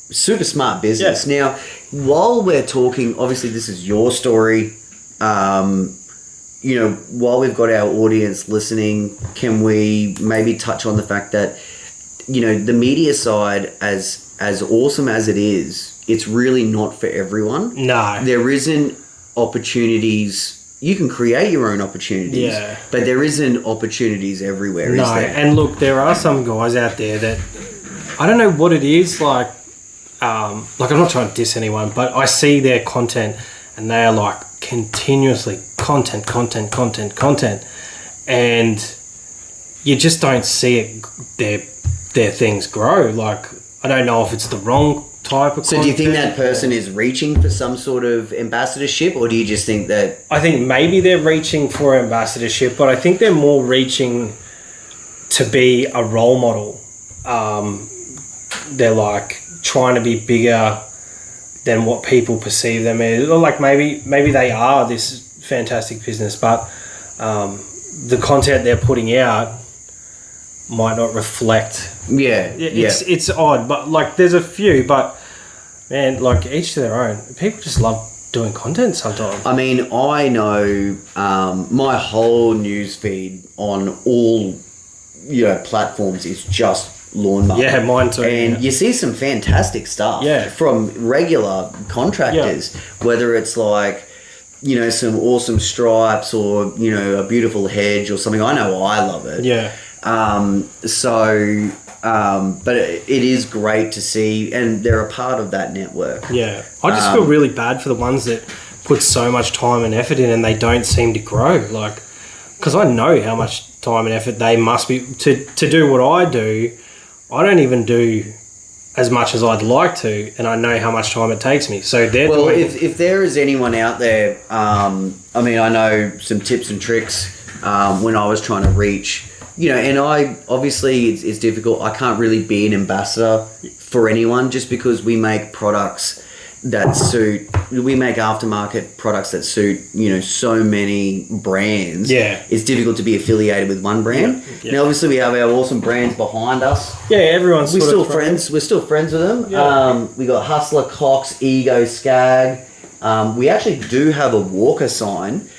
super smart business. Yeah. Now, while we're talking, obviously this is your story. You know, while we've got our audience listening, can we maybe touch on the fact that, you know, the media side, as awesome as it is, it's really not for everyone. No. There isn't opportunities. You can create your own opportunities, but there isn't opportunities everywhere, is there? And look, there are some guys out there that I don't know what it is. Like I'm not trying to diss anyone, but I see their content and they are like continuously content, and you just don't see it. Their things grow. Like I don't know if it's the wrong type of. So do you think that person is reaching for some sort of ambassadorship, or do you just think that? I think maybe they're reaching for ambassadorship, but I think they're more reaching to be a role model. They're like trying to be bigger than what people perceive them as, or like maybe they are this fantastic business, but the content they're putting out might not reflect. It's odd, but like there's a few, but man, like each to their own. People just love doing content sometimes. I mean, I know my whole news feed on all platforms is just lawn mowing. Yeah, mine too. And you see some fantastic stuff from regular contractors, whether it's like, some awesome stripes or, a beautiful hedge or something. I know I love it. Yeah. But it is great to see, and they're a part of that network. Yeah. I just feel really bad for the ones that put so much time and effort in and they don't seem to grow. Like, because I know how much time and effort they must be to do what I do. I don't even do as much as I'd like to, and I know how much time it takes me. So if there is anyone out there, I know some tips and tricks when I was trying to reach, and I obviously it's difficult. I can't really be an ambassador for anyone just because we make products that suit. We make aftermarket products that suit, so many brands. Yeah. It's difficult to be affiliated with one brand. Yeah. Now, obviously, we have our awesome brands behind us. Yeah, everyone's We're still friends with them. Yeah. We got Hustler, Cox, Ego, SCAG. We actually do have a Walker sign,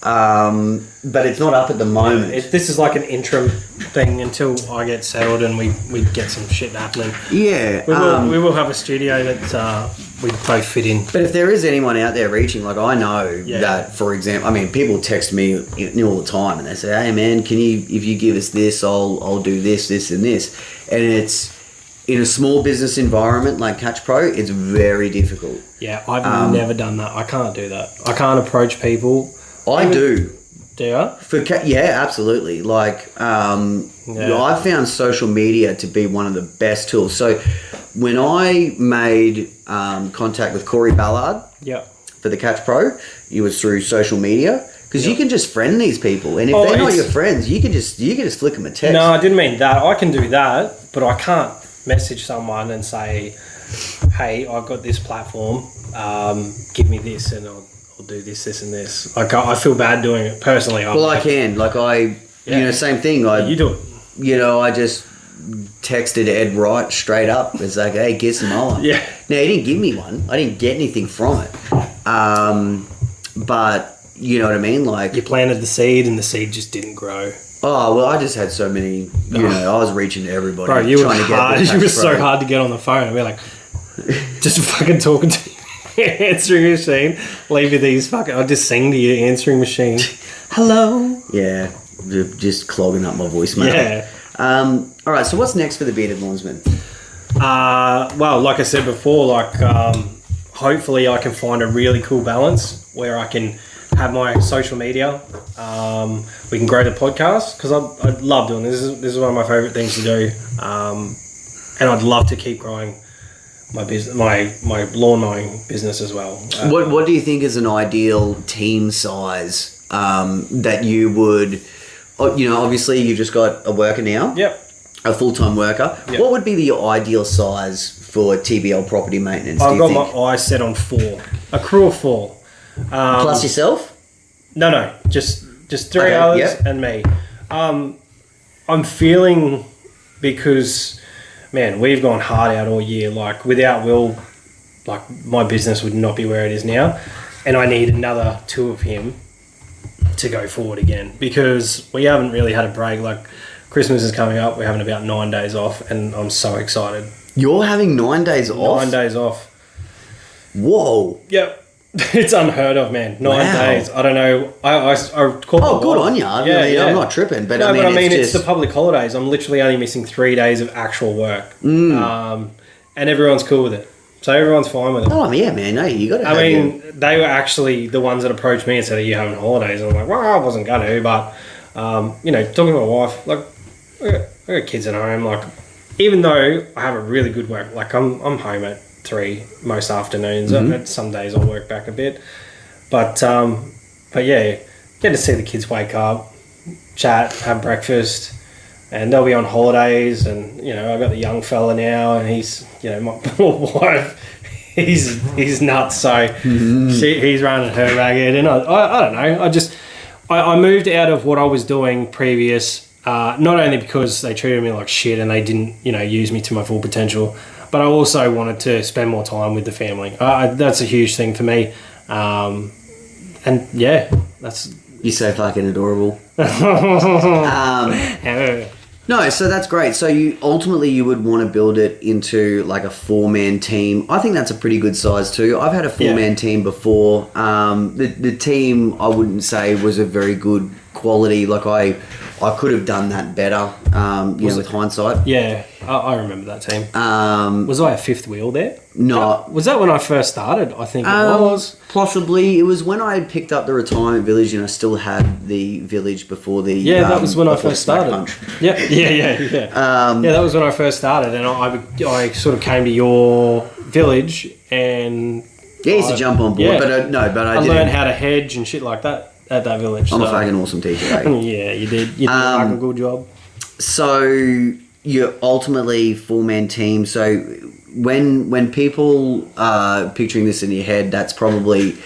but it's not up at the moment. This is like an interim thing until I get settled and we get some shit happening. Yeah. We will have a studio that we both fit in. But if there is anyone out there reaching, like I know that, for example, people text me all the time and they say, hey man, if you give us this, I'll do this, and this. And it's in a small business environment like Catch Pro, it's very difficult. Yeah, I've never done that. I can't do that. I can't approach people. I do. Do you? Yeah, absolutely. Like, I found social media to be one of the best tools. So when I made contact with Corey Ballard for the Catch Pro, it was through social media. Because you can just friend these people. And if they're not your friends, you can just flick them a text. No, I didn't mean that. I can do that, but I can't message someone and say, hey, I've got this platform, give me this and I'll do this, and this. Like, I feel bad doing it personally. I can. Like, same thing. You do it. I just texted Ed Wright straight up. It's like, hey, get some mower. Yeah. Now, he didn't give me one. I didn't get anything from it. But, you know what I mean? Like, you planted the seed and the seed just didn't grow. Oh, well, I just had so many, I was reaching to everybody. Bro, you were so hard to get on the phone. I'd be like, just fucking talking to you. Answering machine. Leave you these fucking. I'll just sing to your answering machine. Hello. Yeah, just clogging up my voicemail. Yeah. All right. So what's next for the Bearded Lawnsman? Well, like I said before, hopefully I can find a really cool balance where I can have my social media. We can grow the podcast because I love doing this. This is one of my favorite things to do, and I'd love to keep growing my business, my lawn mowing business as well. What do you think is an ideal team size that you would? Obviously you've just got a worker now. Yep. A full-time worker. Yep. What would be the ideal size for TBL Property Maintenance? I've got my eyes set on 4, a crew of 4. Plus yourself? No, just 3 others and me. I'm feeling, because man, we've gone hard out all year. Like, without Will, like, my business would not be where it is now. And I need another 2 of him to go forward again, because we haven't really had a break. Like, Christmas is coming up. We're having about 9 days off, and I'm so excited. You're having 9 days off? 9 days off. Whoa. Yep. It's unheard of, man. 9 days. I don't know. I call Oh, good on you. I'm not tripping, but no, it's the public holidays. I'm literally only missing 3 days of actual work, and everyone's cool with it. So everyone's fine with it. Oh yeah, man. No, you got to. They were actually the ones that approached me and said, "Are you having holidays?" And I'm like, "Well, I wasn't going to," but talking to my wife, like, I got kids at home. Like, even though I have a really good work, like I'm home at 3 most afternoons. Some days I'll work back a bit, but yeah, get to see the kids wake up, chat, have breakfast, and they'll be on holidays. And I've got the young fella now, and he's my poor wife. He's nuts. So he's running her ragged, and I don't know. I moved out of what I was doing previous. Not only because they treated me like shit and they didn't use me to my full potential, but I also wanted to spend more time with the family. That's a huge thing for me. And yeah, that's... You're so fucking adorable. No, so that's great. So you would want to build it into like a 4-man team. I think that's a pretty good size too. I've had a 4-man team before. The team, I wouldn't say was a very good quality. Like I could have done that better, with hindsight. Yeah, I remember that team. Was I a 5th wheel there? No. Was that when I first started? I think it was. Possibly. It was when I picked up the retirement village and I still had the village before the... Yeah, that was when I first started. Yeah. That was when I first started, and I sort of came to your village and... Yeah, I used to jump on board, but I didn't. I learned how to hedge and shit like that at that village. I'm a fucking awesome teacher, eh? Yeah, you did. You did a fucking good job. So you're ultimately 4-man team. So when people are picturing this in your head, that's probably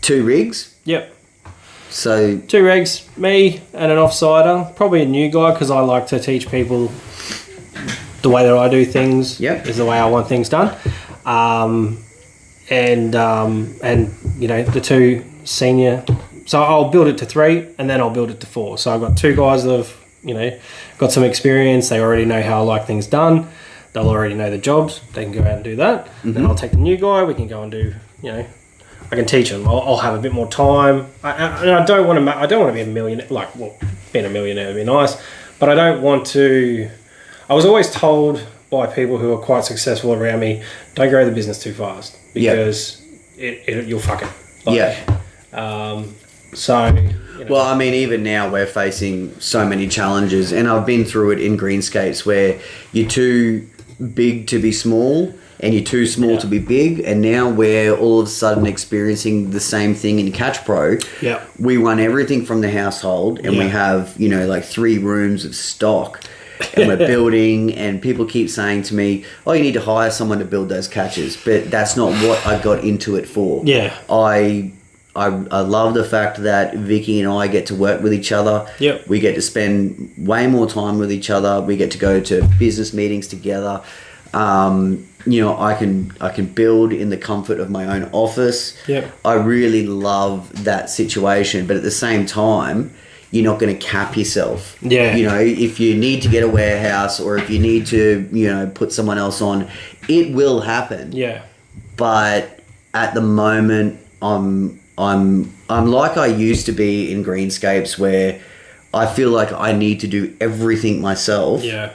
2 rigs. Yep. So 2 rigs, me and an offsider, probably a new guy because I like to teach people the way that I do things. Yep. Is the way I want things done. And the 2 senior. So I'll build it to 3 and then I'll build it to 4. So I've got 2 guys that have, got some experience. They already know how I like things done. They'll already know the jobs. They can go out and do that. Then I'll take the new guy. We can go and do, I can teach them. I'll have a bit more time. I don't want to be a millionaire. Like, well, being a millionaire would be nice, but I don't want to. I was always told by people who are quite successful around me, don't grow the business too fast because you'll fuck it. Well, I mean, even now we're facing so many challenges, and I've been through it in greenscapes where you're too big to be small and you're too small to be big, and now we're all of a sudden experiencing the same thing in Catch Pro. Yeah. We run everything from the household, and we have, like 3 rooms of stock, and we're building, and people keep saying to me, oh, you need to hire someone to build those catches, but that's not what I got into it for. Yeah. I love the fact that Vicky and I get to work with each other. Yep. We get to spend way more time with each other. We get to go to business meetings together. I can build in the comfort of my own office. Yep. I really love that situation, but at the same time, you're not going to cap yourself. Yeah. If you need to get a warehouse or if you need to, put someone else on, it will happen. Yeah. But at the moment, I'm like I used to be in greenscapes where I feel like I need to do everything myself. Yeah.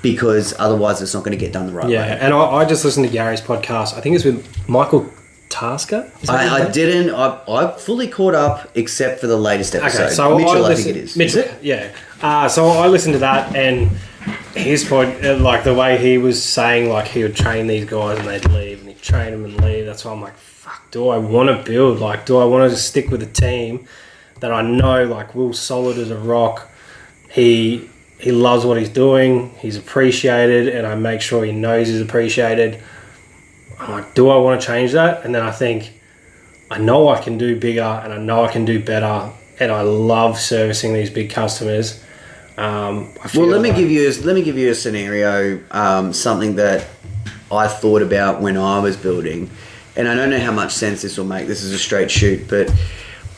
Because otherwise it's not going to get done the right way. Yeah, and I just listened to Gary's podcast. I think it's with Michael Tasker. I didn't. I fully caught up except for the latest episode. Okay, so Mitchell, I think it is. Mitchell, yeah. So I listened to that, and his point, like the way he was saying, like he would train these guys and they'd leave, and he'd train them and leave. That's why I'm like, fuck, do I want to build? Like, do I want to just stick with a team that I know, like, Will's solid as a rock. He loves what he's doing. He's appreciated, and I make sure he knows he's appreciated. I'm like, do I want to change that? And then I think, I know I can do bigger, and I know I can do better, and I love servicing these big customers. Let me give you a scenario, something that I thought about when I was building, and I don't know how much sense this will make. This is a straight shoot, but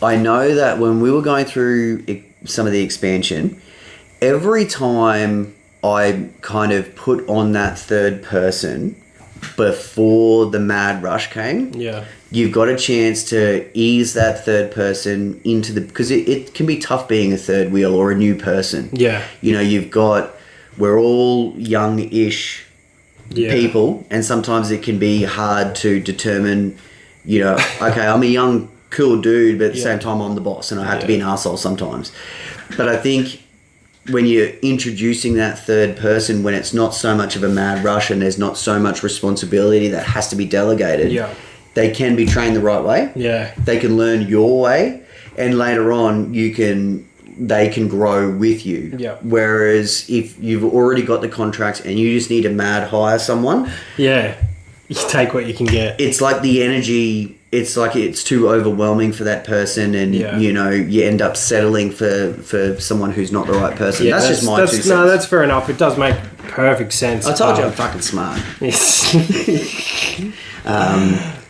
I know that when we were going through some of the expansion, every time I kind of put on that third person, before the mad rush came. Yeah. You've got a chance to ease that third person into the... Because it can be tough being a third wheel or a new person. Yeah. You know, we're all young-ish people, and sometimes it can be hard to determine, you know, okay, I'm a young, cool dude, but at the same time I'm the boss, and I have to be an arsehole sometimes. But I think when you're introducing that third person, when it's not so much of a mad rush and there's not so much responsibility that has to be delegated, they can be trained the right way. Yeah. They can learn your way, and later on they can grow with you. Yeah. Whereas if you've already got the contracts and you just need to mad hire someone, you take what you can get. it's like the energy, it's like it's too overwhelming for that person, and you know, you end up settling for someone who's not the right person. That's just my 2 cents. No, that's fair enough. It does make perfect sense. I told you I'm fucking smart.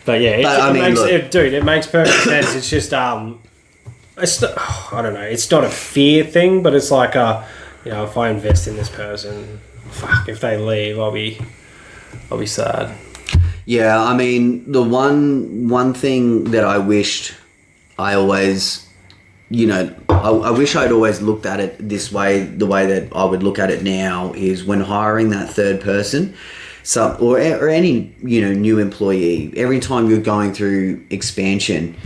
But yeah, it makes perfect sense. It's just it's not, I don't know. It's not a fear thing, but it's like you know, if I invest in this person, fuck, if they leave, I'll be sad. Yeah, I mean, the one thing that I wished I always, you know, I wish I'd always looked at it this way, the way that I would look at it now, is when hiring that third person, or any, you know, new employee, every time you're going through expansion,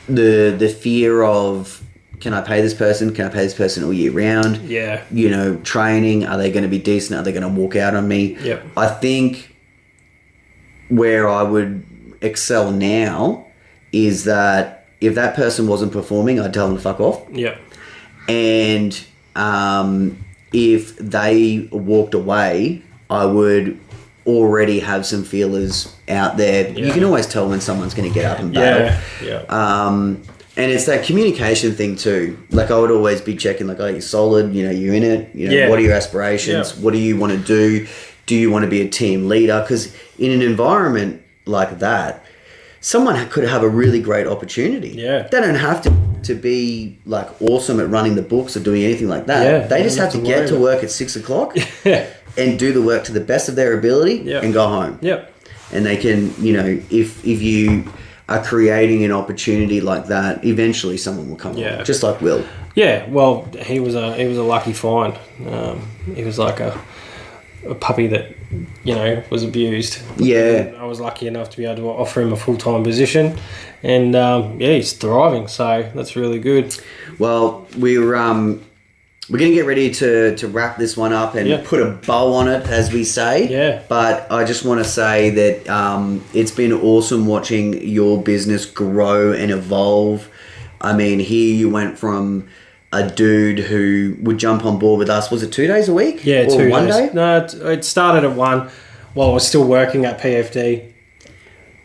the fear of, can I pay this person? Can I pay this person all year round? Yeah. You know, training, are they going to be decent? Are they going to walk out on me? Yep. I think where I would excel now is that if that person wasn't performing, I'd tell them to fuck off. Yep. And if they walked away, I would already have some feelers out there. You can always tell when someone's going to get up and battle. And it's that communication thing too. Like, I would always be checking, like, oh, you're solid, you know, you're in it, you know, what are your aspirations? What do you want to do? Do you want to be a team leader? Because in an environment like that, someone could have a really great opportunity. Yeah. They don't have to be like awesome at running the books or doing anything like that. Yeah, they just have to get to work at 6 o'clock and do the work to the best of their ability and go home. Yep. And they can, you know, if you are creating an opportunity like that, eventually someone will come along, just like Will. Yeah, well, he was a lucky find. He was like a puppy that, you know, was abused. Yeah. I was lucky enough to be able to offer him a full-time position, and he's thriving, so that's really good. Well, we're going to get ready to wrap this one up and put a bow on it, as we say. Yeah. But I just want to say that it's been awesome watching your business grow and evolve. I mean, here you went from a dude who would jump on board with us. Was it 2 days a week? Yeah, or 2 one days. day? No, it started at 1 while I was still working at PFD.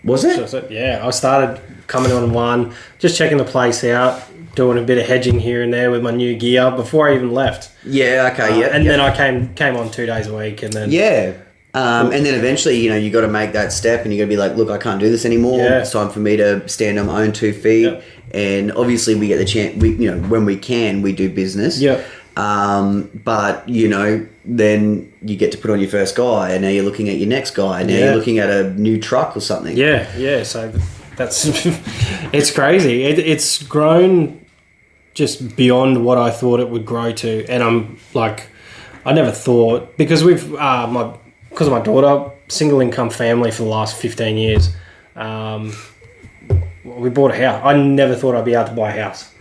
Was it? Yeah, I started coming on 1, just checking the place out, doing a bit of hedging here and there with my new gear before I even left. Yeah, okay, then I came on 2 days a week, and then... Yeah. And then eventually, you know, you got to make that step, and you got to be like, look, I can't do this anymore. Yeah. It's time for me to stand on my own 2 feet. Yep. And obviously, we get the chance. You know, when we can, we do business. Yeah. But you know, then you get to put on your first guy, and now you're looking at your next guy, and now you're looking at a new truck or something. Yeah, yeah. So that's it's crazy. It's grown just beyond what I thought it would grow to, and I'm like, I never thought, because because of my daughter, single income family for the last 15 years. We bought a house. I never thought I'd be able to buy a house.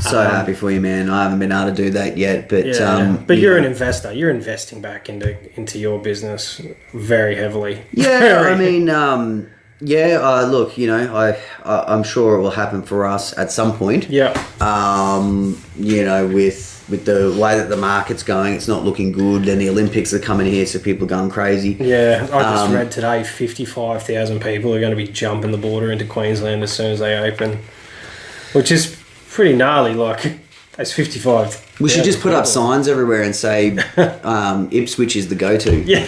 So happy for you, man. I haven't been able to do that yet, but but you're an investor. You're investing back into your business very heavily. Yeah, I mean, look, you know, I'm sure it will happen for us at some point. Yeah. You know, with the way that the market's going, it's not looking good. Then the Olympics are coming here, so people are going crazy. Yeah, I just read today 55,000 people are going to be jumping the border into Queensland as soon as they open, which is pretty gnarly. Like, that's 55. We should just put up signs everywhere and say Ipswich is the go-to. Yeah.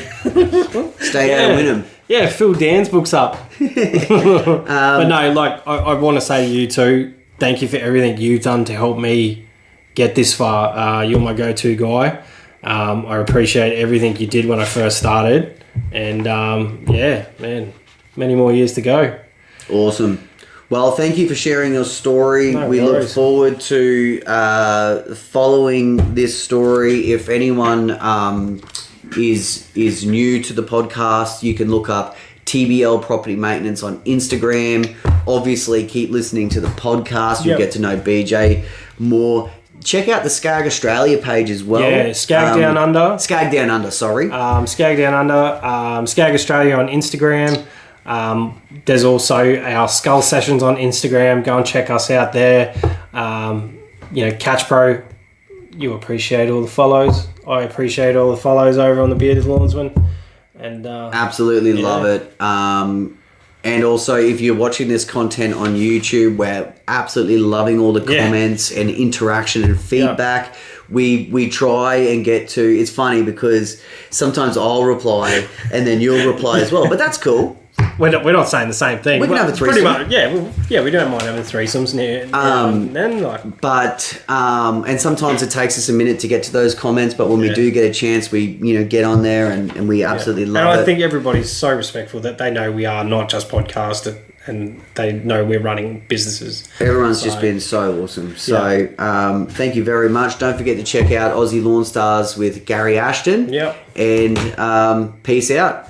Stay out and win them. Yeah, fill Dan's books up. But no, like, I want to say to you too, thank you for everything you've done to help me get this far. You're my go-to guy. I appreciate everything you did when I first started. And yeah, man, many more years to go. Awesome. Well, thank you for sharing your story. We look forward to following this story. If anyone is new to the podcast, you can look up TBL Property Maintenance on Instagram. Obviously, keep listening to the podcast. You'll get to know BJ more. Check out the SCAG Australia page as well. Yeah, SCAG Down Under. SCAG Down Under, sorry. SCAG Down Under. SCAG Australia on Instagram. There's also our Skull Sessions on Instagram. Go and check us out there. Catch Pro, you appreciate all the follows. I appreciate all the follows over on the Bearded Lawnsman. And absolutely love it. And also, if you're watching this content on YouTube, we're absolutely loving all the comments and interaction and feedback. We try and get to... It's funny because sometimes I'll reply and then you'll reply as well, but that's cool. We're not saying the same thing. We can have a threesome. Pretty much, we don't mind having threesomes and sometimes it takes us a minute to get to those comments, but when we do get a chance, we get on there and we absolutely love it. And I think everybody's so respectful that they know we are not just podcast and they know we're running businesses. Everyone's just been so awesome. So thank you very much. Don't forget to check out Aussie Lawn Stars with Gary Ashton. Yep. And peace out.